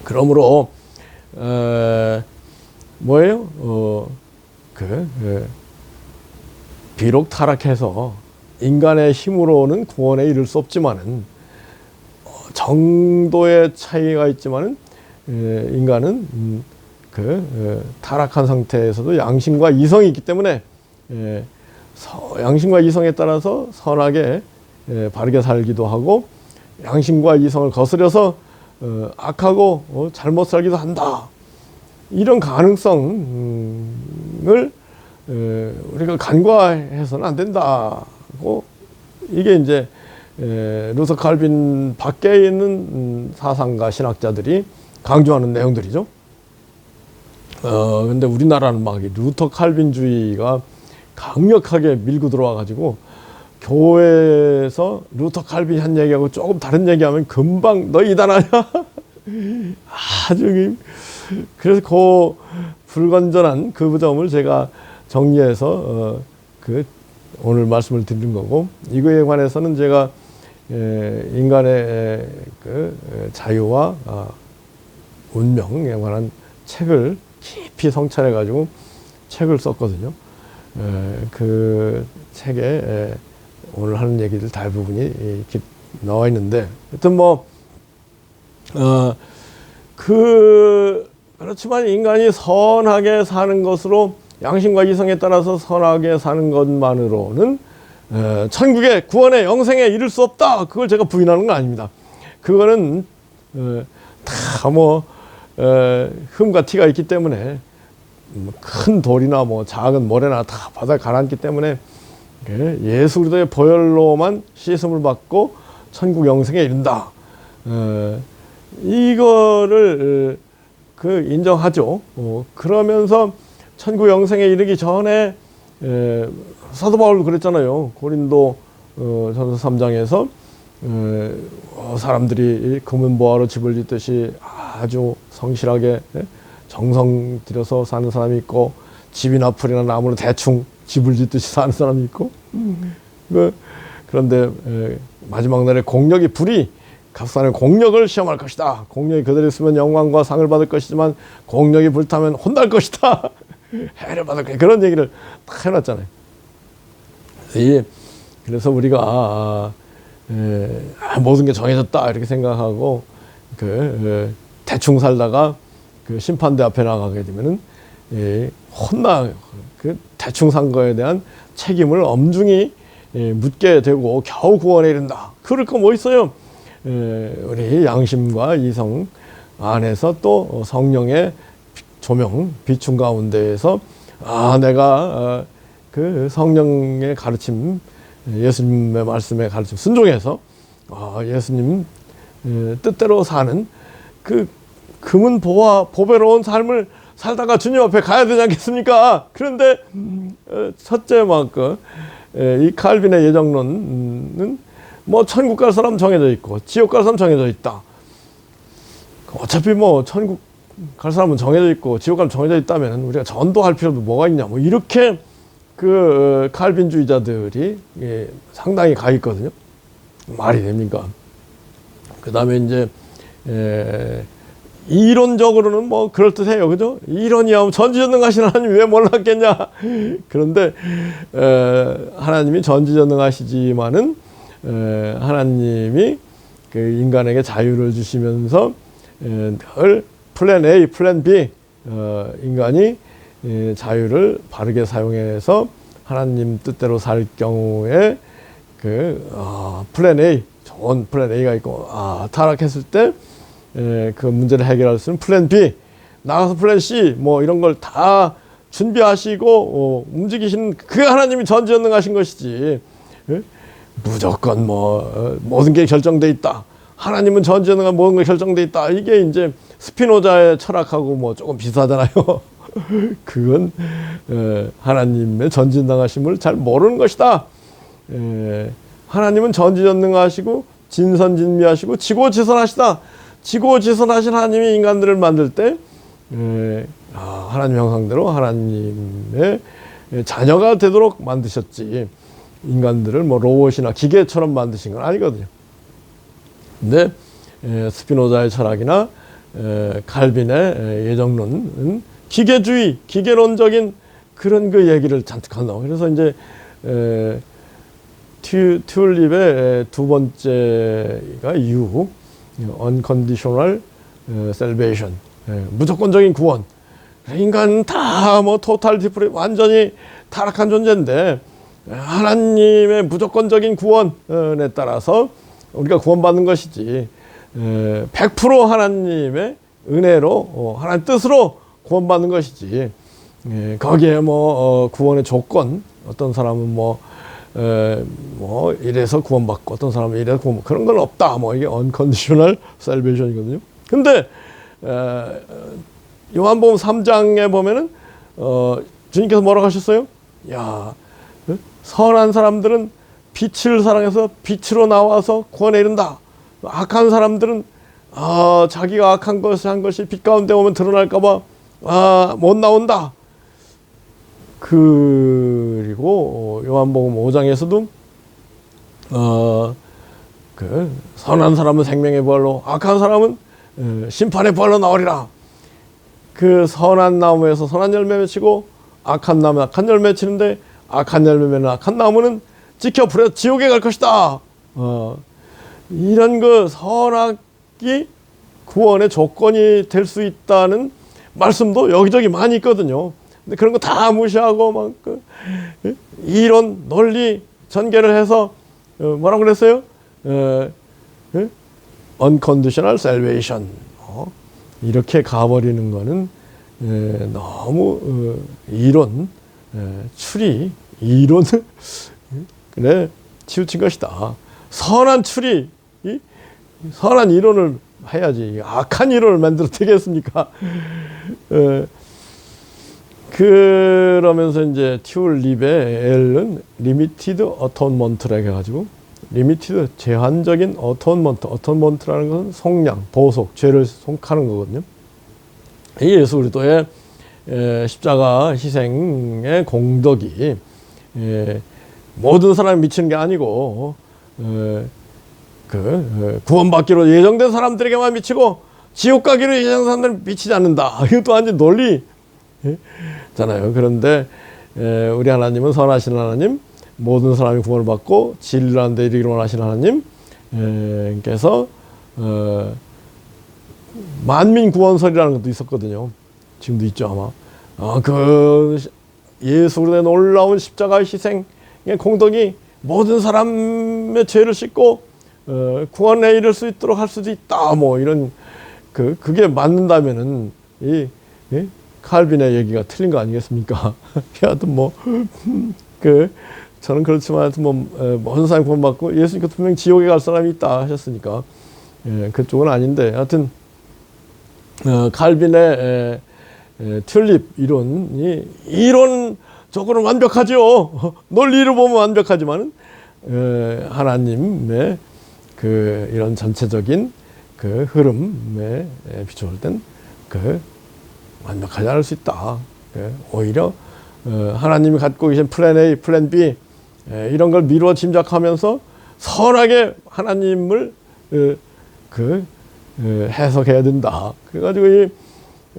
그러므로 비록 타락해서 인간의 힘으로는 구원에 이를 수 없지만은 정도의 차이가 있지만은 인간은 타락한 상태에서도 양심과 이성이 있기 때문에 양심과 이성에 따라서 선하게 바르게 살기도 하고 양심과 이성을 거스려서 악하고 잘못 살기도 한다. 이런 가능성을 우리가 간과해서는 안 된다고 이게 이제 루터 칼빈 밖에 있는 사상가 신학자들이 강조하는 내용들이죠. 근데 우리나라는 막 루터 칼빈주의가 강력하게 밀고 들어와 가지고 교회에서 루터 칼빈이 한 얘기하고 조금 다른 얘기하면 금방 너 이단하냐? 아주 그래서 그 불건전한 그 부점을 제가 정리해서 오늘 말씀을 드린 거고, 이거에 관해서는 제가 인간의 자유와 운명에 관한 책을 깊이 성찰해 가지고 책을 썼거든요. 그 책에 오늘 하는 얘기들 대부분이 나와 있는데, 하여튼 그렇지만 인간이 선하게 사는 것으로 양심과 이성에 따라서 선하게 사는 것만으로는 천국의 구원의 영생에 이를 수 없다. 그걸 제가 부인하는 건 아닙니다. 그거는 다 흠과 티가 있기 때문에 큰 돌이나 작은 모래나 다 바다에 가라앉기 때문에 예수 그리스도의 보혈로만 씻음을 받고 천국 영생에 이른다. 이거를 인정하죠. 그러면서 천국 영생에 이르기 전에 사도 바울도 그랬잖아요. 고린도 전서 3장에서 사람들이 금은 보화로 집을 짓듯이 아주 성실하게 정성 들여서 사는 사람이 있고, 집이나 풀이나 나무로 대충 집을 짓듯이 사는 사람이 있고, 그런데 마지막 날에 공력이 불이 값싸는 공력을 시험할 것이다. 공력이 그대로 있으면 영광과 상을 받을 것이지만 공력이 불타면 혼날 것이다. 해를 받을 것이다. 그런 얘기를 딱 해놨잖아요. 그래서 우리가 모든 게 정해졌다 이렇게 생각하고 대충 살다가 심판대 앞에 나가게 되면은 대충 산 거에 대한 책임을 엄중히 묻게 되고 겨우 구원에 이른다. 그럴 거 뭐 있어요? 우리 양심과 이성 안에서 또 성령의 조명, 비춤 가운데에서 내가 그 성령의 가르침, 예수님의 말씀에 가르침 순종해서 예수님 뜻대로 사는 금은 보배로운 삶을 살다가 주님 앞에 가야 되지 않겠습니까? 그런데 첫째 이 칼빈의 예정론은 천국 갈 사람 정해져 있고 지옥 갈 사람 정해져 있다. 어차피 천국 갈 사람은 정해져 있고 지옥 갈 사람 정해져 있다면 우리가 전도할 필요도 뭐가 있냐. 이렇게 칼빈주의자들이 상당히 가 있거든요. 말이 됩니까? 그 다음에 이제 이론적으로는 그럴듯해요. 그죠? 이론이야 전지전능하신 하나님 왜 몰랐겠냐. 그런데 하나님이 전지전능하시지만은 하나님이 인간에게 자유를 주시면서 늘 플랜 A, 플랜 B 인간이 자유를 바르게 사용해서 하나님 뜻대로 살 경우에 플랜 A, 좋은 플랜 A가 있고 타락했을 때 그 문제를 해결할 수 있는 플랜 B, 나가서 플랜 C 이런 걸 다 준비하시고 움직이시는 그 하나님이 전지전능하신 것이지. 무조건 모든 게 결정돼 있다. 하나님은 전지전능한 모든 게 결정돼 있다. 이게 이제 스피노자의 철학하고 조금 비슷하잖아요. 그건 하나님의 전지전능하심을 잘 모르는 것이다. 하나님은 전지전능하시고 진선진미하시고 지고지선하시다. 지고지선하신 하나님이 인간들을 만들 때 하나님 형상대로 하나님의 자녀가 되도록 만드셨지, 인간들을 로봇이나 기계처럼 만드신 건 아니거든요. 근데 스피노자의 철학이나 칼빈의 예정론은 기계주의, 기계론적인 그런 얘기를 잔뜩 한다고. 그래서 이제 튤립의 두 번째가 이유, unconditional salvation, 무조건적인 구원. 인간 다 뭐 토탈 디프레 완전히 타락한 존재인데 하나님의 무조건적인 구원에 따라서 우리가 구원받는 것이지 100% 하나님의 은혜로 하나님 뜻으로 구원받는 것이지 거기에 뭐 구원의 조건 어떤 사람은 뭐 이래서 구원받고 어떤 사람은 이래서 구원 그런 건 없다. 뭐 이게 unconditional salvation이거든요. 근데 요한복음 3장에 보면은 주님께서 뭐라고 하셨어요? 야, 선한 사람들은 빛을 사랑해서 빛으로 나와서 구원에 이른다. 악한 사람들은 자기가 악한 것을 한 것이 빛 가운데 오면 드러날까봐 못 나온다. 그리고 요한복음 5장에서도 그 선한 사람은 생명의 부활로 악한 사람은 심판의 부활로 나오리라. 그 선한 나무에서 선한 열매 맺히고 악한 나무는 악한 열매 맺히는데 악한 열매는 악한 나무는 찍혀 불에 지옥에 갈 것이다. 이런 그 선악이 구원의 조건이 될 수 있다는 말씀도 여기저기 많이 있거든요. 근데 그런 거 다 무시하고 막 이론 논리 전개를 해서 뭐라고 그랬어요? unconditional salvation. 이렇게 가버리는 거는 너무 이론 추리 이론 그래 치우친 것이다. 선한 추리 선한 이론을 해야지 악한 이론을 만들어 되겠습니까? 그러면서 이제 튤립의 L은 리미티드 어톤먼트라고 해가지고 리미티드 제한적인 어톤먼트라는 것은 속량, 보속, 죄를 속하는 거거든요. 이 예수 그리스도의 십자가 희생의 공덕이 모든 사람이 미치는 게 아니고 구원받기로 예정된 사람들에게만 미치고 지옥 가기로 예정된 사람들은 미치지 않는다. 이것도 완전 논리잖아요. 그런데 우리 하나님은 선하신 하나님, 모든 사람이 구원을 받고 진리라는 데 이르기를 원하시는 하나님께서 만민 구원설이라는 것도 있었거든요. 지금도 있죠 아마. 그 예수 그리스도의 놀라운 십자가 희생의 공덕이 모든 사람의 죄를 씻고 구원에 이를 수 있도록 할 수도 있다. 뭐 이런 그게 맞는다면은 이 칼빈의 얘기가 틀린 거 아니겠습니까? 하여튼 뭐 저는 그렇지만 하여튼 뭐 모든 사람이 구원받고 예수님께서 분명 지옥에 갈 사람이 있다 하셨으니까 그쪽은 아닌데 하여튼 칼빈의 튤립 이론이 이론적으로 완벽하죠. 논리로 보면 완벽하지만은 하나님의 이런 전체적인 흐름에 비춰볼 땐 완벽하지 않을 수 있다. 오히려 하나님이 갖고 계신 플랜 A, 플랜 B 이런 걸 미루어 짐작하면서 선하게 하나님을 해석해야 된다. 그래가지고 이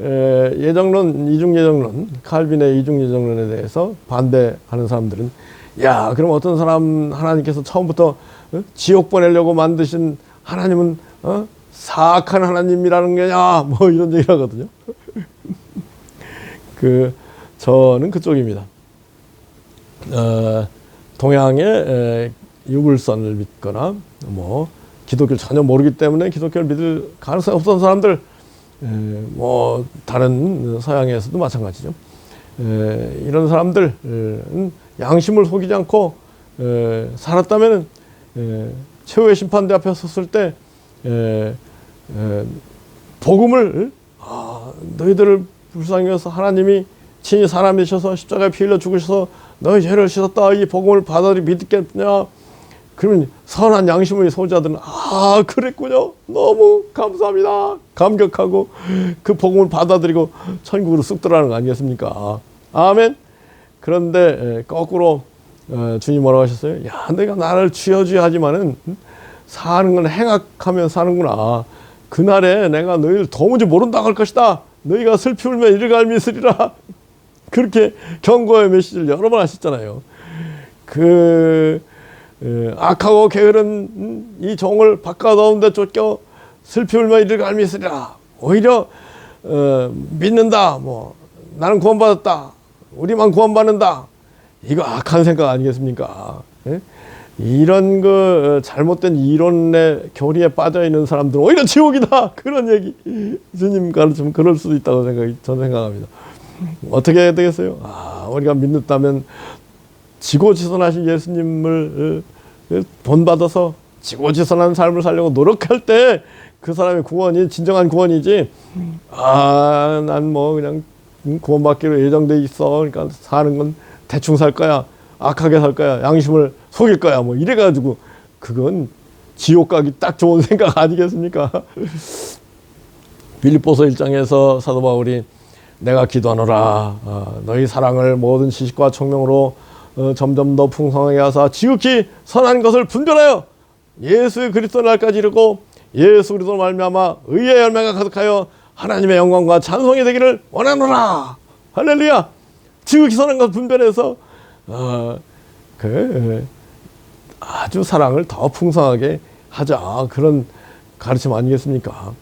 예정론, 이중예정론, 칼빈의 이중예정론에 대해서 반대하는 사람들은 야, 그럼 어떤 사람 하나님께서 처음부터 지옥 보내려고 만드신 하나님은 사악한 하나님이라는 거냐? 뭐 이런 얘기를 하거든요. 저는 그쪽입니다. 동양의 유물선을 믿거나 뭐 기독교를 전혀 모르기 때문에 기독교를 믿을 가능성이 없었던 사람들, 뭐 다른 서양에서도 마찬가지죠. 이런 사람들은 양심을 속이지 않고 살았다면은 최후의 심판대 앞에 섰을 때 복음을 너희들을 불쌍히 여겨서 하나님이 친히 사람이 되셔서 십자가에 피 흘려 죽으셔서 너희 죄를 씻었다 이 복음을 받아들이 믿겠냐? 그러면 선한 양심의 소유자들은 그랬군요. 너무 감사합니다. 감격하고 그 복음을 받아들이고 천국으로 쑥 들어가는 거 아니겠습니까? 아멘. 그런데 거꾸로 주님 뭐라고 하셨어요? 야, 내가 나를 쥐어줘야 하지만은 사는 건 행악하면 사는구나. 그날에 내가 너희를 도무지 모른다고 할 것이다. 너희가 슬피 울면 이를 갈미으리라. 그렇게 경고의 메시지를 여러 번 하셨잖아요. 악하고 게으른 이 종을 바꿔 넣은 데 쫓겨 슬피 울며 이를 갈미 있으리라. 오히려 믿는다. 뭐 나는 구원받았다. 우리만 구원받는다. 이거 악한 생각 아니겠습니까? 예? 이런 그 잘못된 이론의 교리에 빠져 있는 사람들은 오히려 지옥이다. 그런 얘기 주님 가르치면 그럴 수도 있다고 저는 생각합니다. 어떻게 해야 되겠어요? 우리가 믿는다면 지고지선하신 예수님을 본받아서 지고지선한 삶을 살려고 노력할 때 그 사람의 구원이 진정한 구원이지. 난 뭐 그냥 구원받기로 예정돼 있어. 그러니까 사는 건 대충 살 거야. 악하게 살 거야. 양심을 속일 거야. 뭐 이래가지고 그건 지옥 가기 딱 좋은 생각 아니겠습니까? 빌립보서 1장에서 사도 바울이 내가 기도하노라. 너희 사랑을 모든 지식과 총명으로 점점 더 풍성하게 하사 지극히 선한 것을 분별하여 예수 그리스도 날까지 이르고 예수 그리스도 말미암아 의의 열매가 가득하여 하나님의 영광과 찬송이 되기를 원하노라. 할렐루야. 지극히 선한 것을 분별해서 아주 사랑을 더 풍성하게 하자. 그런 가르침 아니겠습니까?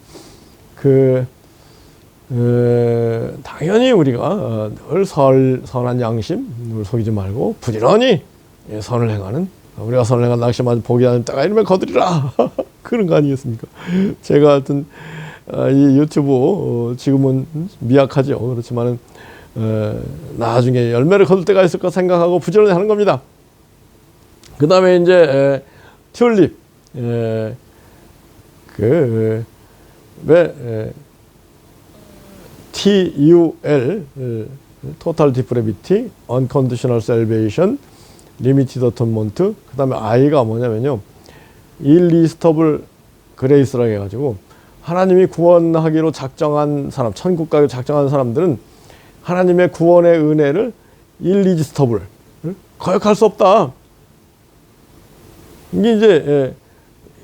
당연히 우리가 늘 선한 양심을 속이지 말고 부지런히 선을 행하는, 우리가 선을 행한 낙심하지 복이 아닌 때가 이름에 거두리라. 그런 거 아니겠습니까? 제가 하여튼 이 유튜브 지금은 미약하죠. 그렇지만은 나중에 열매를 거둘 때가 있을까 생각하고 부지런히 하는 겁니다. 그 다음에 이제 튤립, TUL, Total Depravity, Unconditional Salvation, Limited Atonement. 그 다음에 I가 뭐냐면요, Irresistible Grace라고 해가지고 하나님이 구원하기로 작정한 사람, 천국 가기로 작정한 사람들은 하나님의 구원의 은혜를 irresistible, 거역할 수 없다. 이게 이제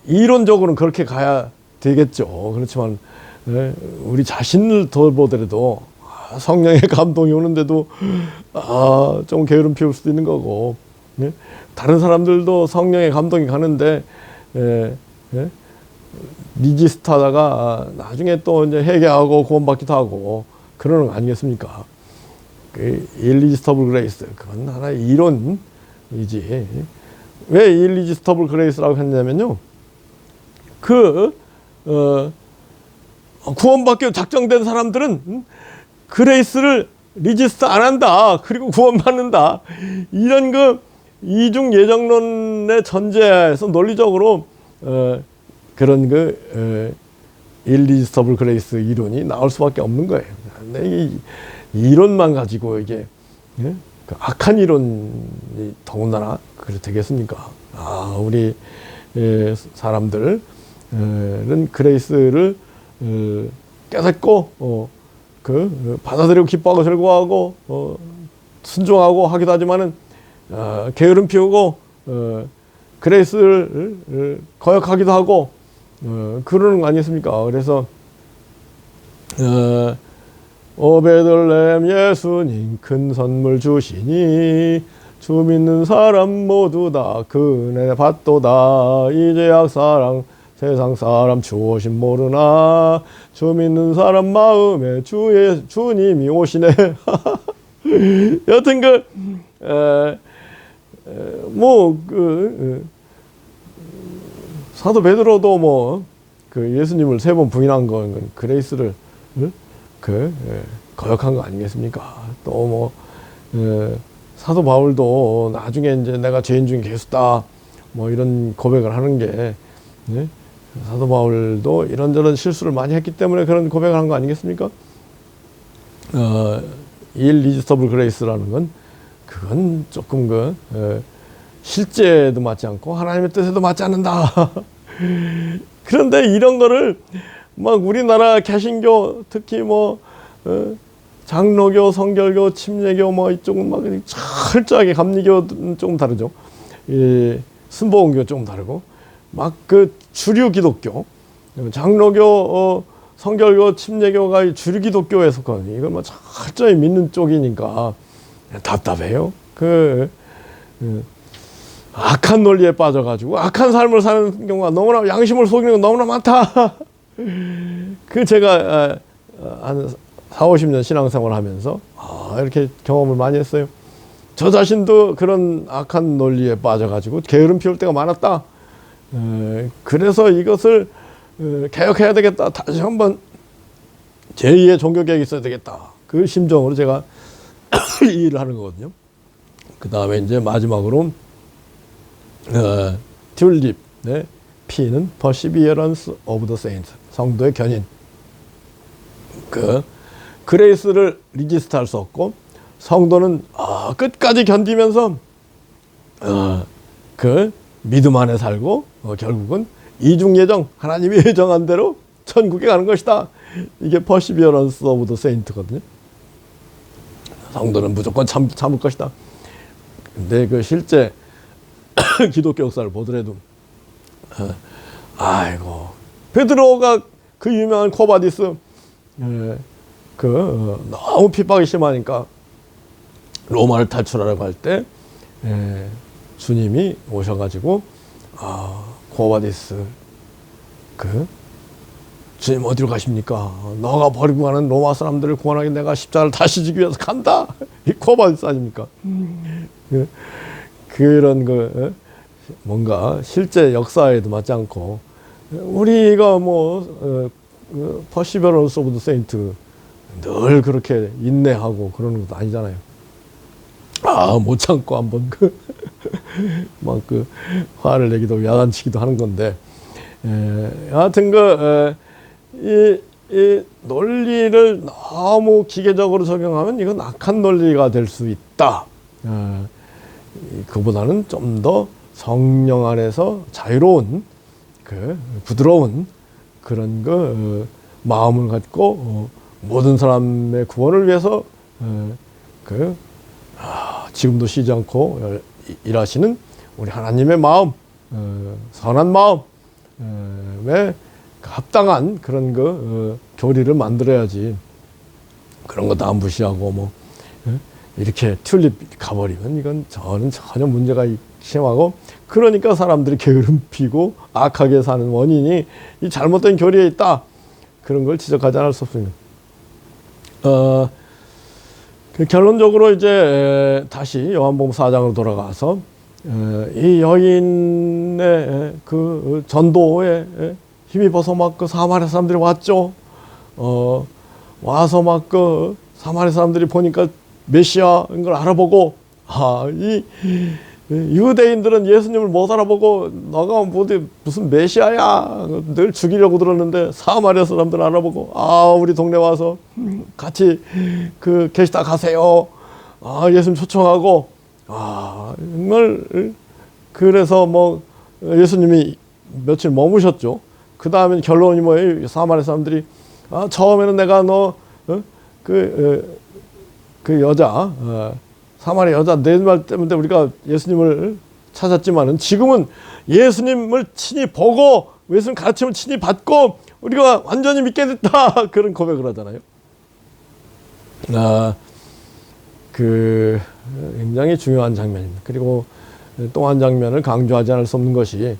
이론적으로는 그렇게 가야 되겠죠. 그렇지만 우리 자신을 돌보더라도 성령의 감동이 오는데도 좀 게으름 피울 수도 있는 거고, 다른 사람들도 성령의 감동이 가는데 리지스트 하다가 나중에 또 이제 회개하고 구원받기도 하고 그러는 거 아니겠습니까? irresistible grace, 그건 하나의 이론이지. 왜 irresistible grace라고 했냐면요, 구원받기로 작정된 사람들은 그레이스를 리지스트 안 한다. 그리고 구원받는다. 이런 이중 예정론의 전제에서 논리적으로 그런 irresistible grace 이론이 나올 수밖에 없는 거예요. 근데 이 이론만 가지고 이게 악한 이론이 더군다나 그래 되겠습니까? 우리 사람들은 그레이스를 깨닫고 받아들이고 기뻐하고 즐거워하고 순종하고 하기도 하지만은 게으름 피우고 그레이스를 거역하기도 하고 그러는 거 아니겠습니까? 그래서 오베들렘 예수님 큰 선물 주시니 주 믿는 사람 모두 다 그 은혜 받도다. 이제 약사랑 세상 사람 주오심 모르나 주 믿는 사람 마음에 주님이 오시네. 여튼 사도 베드로도 예수님을 3번 부인한 건 그레이스를 거역한 거 아니겠습니까? 또 사도 바울도 나중에 이제 내가 죄인 중에 괴수다 이런 고백을 하는 게, 사도 바울도 이런저런 실수를 많이 했기 때문에 그런 고백을 한 거 아니겠습니까? irresistible grace라는 건 그건 조금 실제도 맞지 않고 하나님의 뜻에도 맞지 않는다. 그런데 이런 거를 우리나라 개신교, 특히 장로교, 성결교, 침례교 이쪽은 철저하게, 감리교는 조금 다르죠. 순복음교 조금 다르고, 주류 기독교, 장로교, 성결교, 침례교가 주류 기독교에 속하니 이걸 철저히 믿는 쪽이니까 답답해요. 악한 논리에 빠져가지고 악한 삶을 사는 경우가 너무나, 양심을 속이는 거 너무나 많다. 그 제가 한 4, 50년 신앙생활을 하면서 이렇게 경험을 많이 했어요. 저 자신도 그런 악한 논리에 빠져가지고 게으름 피울 때가 많았다. 그래서 이것을 개혁해야 되겠다. 다시 한번 제2의 종교개혁이 있어야 되겠다. 그 심정으로 제가 이 일을 하는 거거든요. 그 다음에 이제 마지막으로 튤립, 네, P는 Perseverance of the Saints, 성도의 견인. 그레이스를 리지스트할 수 없고 성도는 끝까지 견디면서 그 믿음 안에 살고 결국은 이중 예정, 하나님이 예정한 대로 천국에 가는 것이다. 이게 Perseverance of the Saints거든요. 성도는 무조건 참을 것이다. 근데 그 실제 기독교 역사를 보더라도 아이고 베드로가 그 유명한 코바디스 너무 핍박이 심하니까 로마를 탈출하라고 할 때 주님이 오셔가지고 코바디스 주님 어디로 가십니까? 너가 버리고 가는 로마 사람들을 구원하기 내가 십자가를 다시 지기 위해서 간다. 이 코바디스 아닙니까? 그런 뭔가 실제 역사에도 맞지 않고 우리가 퍼시베런스 오브 더 세인트 늘 그렇게 인내하고 그러는 것도 아니잖아요. 못 참고 한번 화를 내기도 야단치기도 하는 건데 여하튼 이 논리를 너무 기계적으로 적용하면 이건 악한 논리가 될 수 있다. 그보다는 좀 더 성령 안에서 자유로운 부드러운 그런 마음을 갖고 모든 사람의 구원을 위해서 지금도 쉬지 않고 일하시는 우리 하나님의 마음, 선한 마음에 합당한 그런 교리를 만들어야지. 그런 거 다 무시하고 이렇게 튤립 가버리면 이건 저는 전혀 문제가 심하고, 그러니까 사람들이 게으름 피고 악하게 사는 원인이 이 잘못된 교리에 있다. 그런 걸 지적하지 않을 수 없습니다. 결론적으로 이제 다시 요한복음 4장으로 돌아가서 이 여인의 그 전도에 힘입어서 그 사마리아 사람들이 왔죠. 와서 그 사마리아 사람들이 보니까 메시아인 걸 알아보고, 이 유대인들은 예수님을 못 알아보고 너가 무슨 메시아야 늘 죽이려고 들었는데, 사마리아 사람들 알아보고 우리 동네 와서 같이 계시다 가세요. 예수님 초청하고, 정말 그래서 예수님이 며칠 머무셨죠. 그 다음에 결론이 뭐예요? 사마리아 사람들이 처음에는 내가 그 여자 사마리아 여자 내 말 때문에 우리가 예수님을 찾았지만은 지금은 예수님을 친히 보고 예수님 가르침을 친히 받고 우리가 완전히 믿게 됐다. 그런 고백을 하잖아요. 굉장히 중요한 장면입니다. 그리고 또 한 장면을 강조하지 않을 수 없는 것이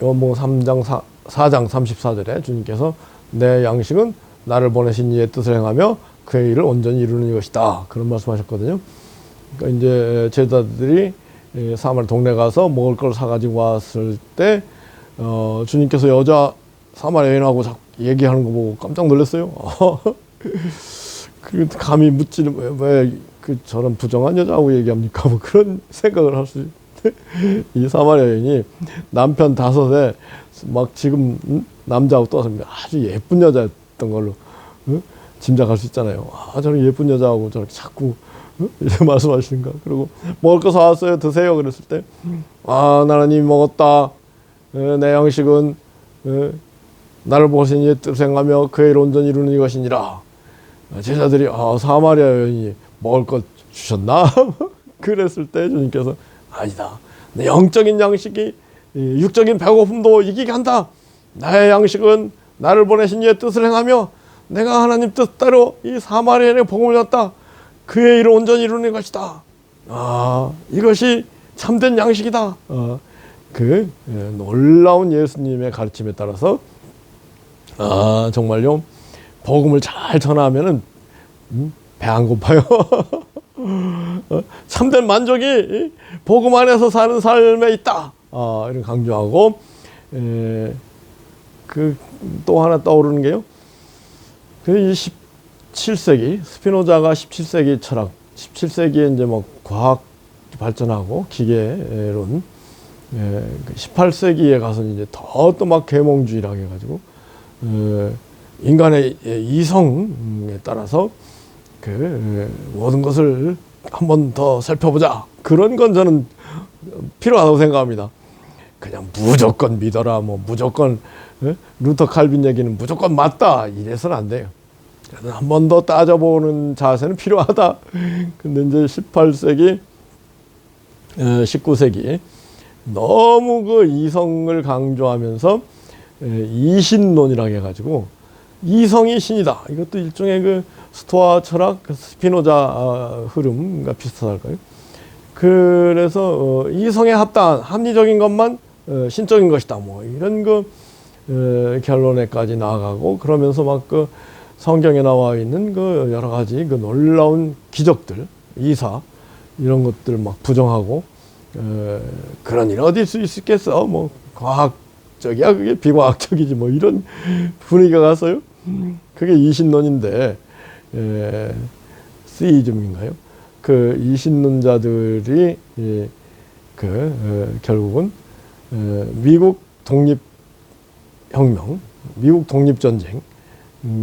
요한복음 4장 34절에 주님께서 내 양식은 나를 보내신 이의 뜻을 행하며 그의 일을 온전히 이루는 것이다. 그런 말씀하셨거든요. 그러니까 이제 제자들이 사마리아 동네 가서 먹을 걸 사가지고 왔을 때 주님께서 여자 사마리아 여인하고 얘기하는 거 보고 깜짝 놀랐어요. 감히 묻지는 왜 저런 부정한 여자하고 얘기합니까? 그런 생각을 할 수 있는데, 이 사마리아 여인이 남편 5에 지금 남자하고 떠서 아주 예쁜 여자였던 걸로 짐작할 수 있잖아요. 저런 예쁜 여자하고 저렇게 자꾸 이렇게 말씀하시는가. 그리고 먹을 거 사왔어요. 드세요. 그랬을 때 나는 이미 먹었다. 내 양식은 나를 보신 이의 뜻을 행하며 그의 일을 온전히 이루는 이것이니라. 제자들이 사마리아 여인이 먹을 것 주셨나? 그랬을 때 주님께서 아니다. 내 영적인 양식이 육적인 배고픔도 이기게 한다. 나의 양식은 나를 보내신 이의 뜻을 행하며 내가 하나님 뜻대로 이 사마리아인의 복음을 줬다. 그의 일을 온전히 이루는 것이다. 이것이 참된 양식이다. 그 놀라운 예수님의 가르침에 따라서 정말요 복음을 잘 전하면은 배 안 고파요. 참된 만족이 복음 안에서 사는 삶에 있다. 이런 강조하고 그 또 하나 떠오르는 게요. 그 17세기 스피노자가 17세기 철학, 17세기에 이제 뭐 과학 발전하고 기계론, 18세기에 가서 이제 더 또 막 계몽주의라고 해가지고 인간의 이성에 따라서 그 모든 것을 한 번 더 살펴보자. 그런 건 저는 필요하다고 생각합니다. 그냥 무조건 믿어라, 뭐 무조건 루터 칼빈 얘기는 무조건 맞다 이래서는 안 돼요. 한 번 더 따져보는 자세는 필요하다. 근데 이제 18세기, 19세기 너무 그 이성을 강조하면서 이신론이라고 해가지고 이성이 신이다. 이것도 일종의 그 스토아 철학, 스피노자 흐름과 비슷하달까요? 그래서 이성에 합당한 합리적인 것만 신적인 것이다. 뭐 이런 그 결론에까지 나아가고 그러면서 막 그 성경에 나와 있는 그 여러 가지 그 놀라운 기적들, 이사 이런 것들 막 부정하고 그런 일 어디 있겠어? 뭐 과학적이야 그게 비과학적이지 뭐 이런 분위기가 가서요. 그게 이신론인데 시이즘인가요? 그 이신론자들이 결국은 미국 독립혁명, 미국 독립전쟁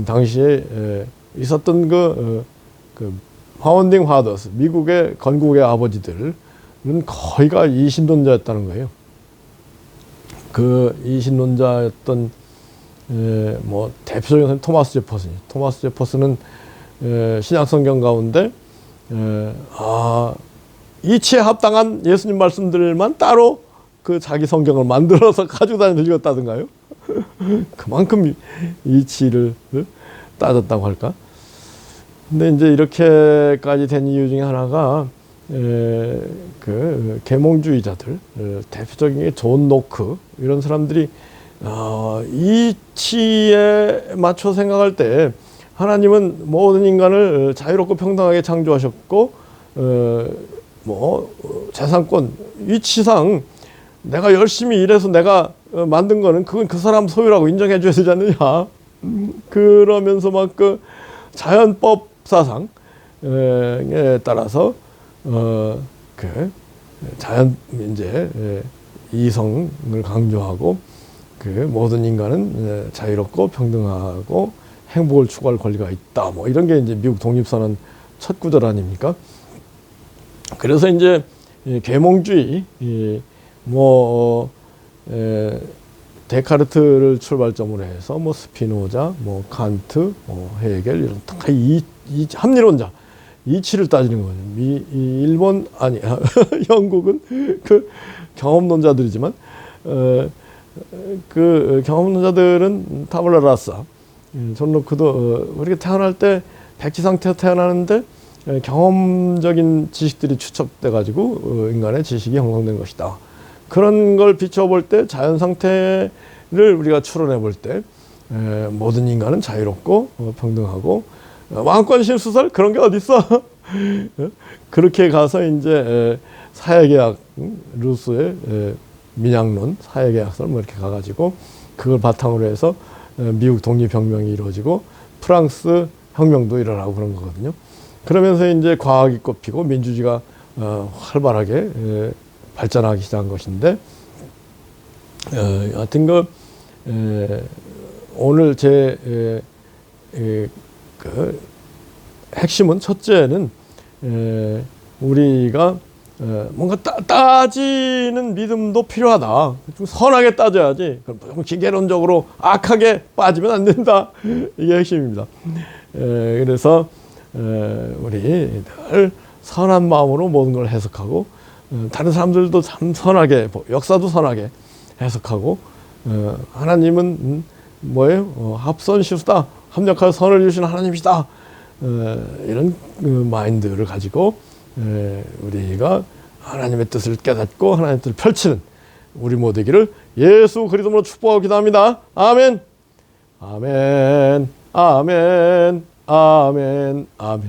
당시에 있었던 그 파운딩 파더스, 미국의 건국의 아버지들은 거의가 이신론자였다는 거예요. 그 이신론자였던 뭐 대표적인 사람이 토마스 제퍼슨은 신약성경 가운데 이치에 합당한 예수님 말씀들만 따로 그 자기 성경을 만들어서 가지고 다니면서 읽었다든가요. 그만큼 이치를 따졌다고 할까. 근데 이제 이렇게까지 된 이유 중에 하나가 그 계몽주의자들, 대표적인 게 존 노크 이런 사람들이 이치에 맞춰 생각할 때 하나님은 모든 인간을 자유롭고 평등하게 창조하셨고 뭐 재산권 이치상 내가 열심히 일해서 내가 만든 거는 그건 그 사람 소유라고 인정해 줘야 되지 않느냐. 그러면서 막 그 자연법 사상에 따라서 그 자연 이제 이성을 강조하고 그 모든 인간은 자유롭고 평등하고 행복을 추구할 권리가 있다. 뭐 이런 게 이제 미국 독립선언 첫 구절 아닙니까? 그래서 이제 계몽주의, 데카르트를 출발점으로 해서 뭐 스피노자, 뭐 칸트, 뭐 헤겔 이런 다 합리론자 이치를 따지는 거죠. 일본 아니 영국은 그 경험론자들이지만 그 경험론자들은 타블라 라사, 존 로크도 우리가 태어날 때 백지 상태에서 태어나는데 경험적인 지식들이 축적돼 가지고 인간의 지식이 형성된 것이다. 그런 걸 비춰볼 때 자연 상태를 우리가 추론해 볼 때 모든 인간은 자유롭고 평등하고 왕권 신수설 그런 게 어디 있어? 그렇게 가서 이제 사회계약 루스의 민양론 사회계약설 뭐 이렇게 가가지고 그걸 바탕으로 해서 미국 독립혁명이 이루어지고 프랑스 혁명도 일어나고 그런 거거든요. 그러면서 이제 과학이 꼽히고 민주주의가 활발하게 발전하기 시작한 것인데, 하여튼 오늘 제 그 핵심은 첫째는 우리가 뭔가 따지는 믿음도 필요하다. 좀 선하게 따져야지. 그럼 기계론적으로 악하게 빠지면 안 된다. 이게 핵심입니다. 그래서 우리 늘 선한 마음으로 모든 걸 해석하고 다른 사람들도 참 선하게 역사도 선하게 해석하고 하나님은 뭐예요? 합선시수다. 합력하여 선을 이루시는 하나님이시다. 이런 마인드를 가지고 우리가 하나님의 뜻을 깨닫고 하나님의 뜻을 펼치는 우리 모두 되기를 예수 그리스도로 축복하고 기도합니다. 아멘. 아멘. 아멘. 아멘. 아멘.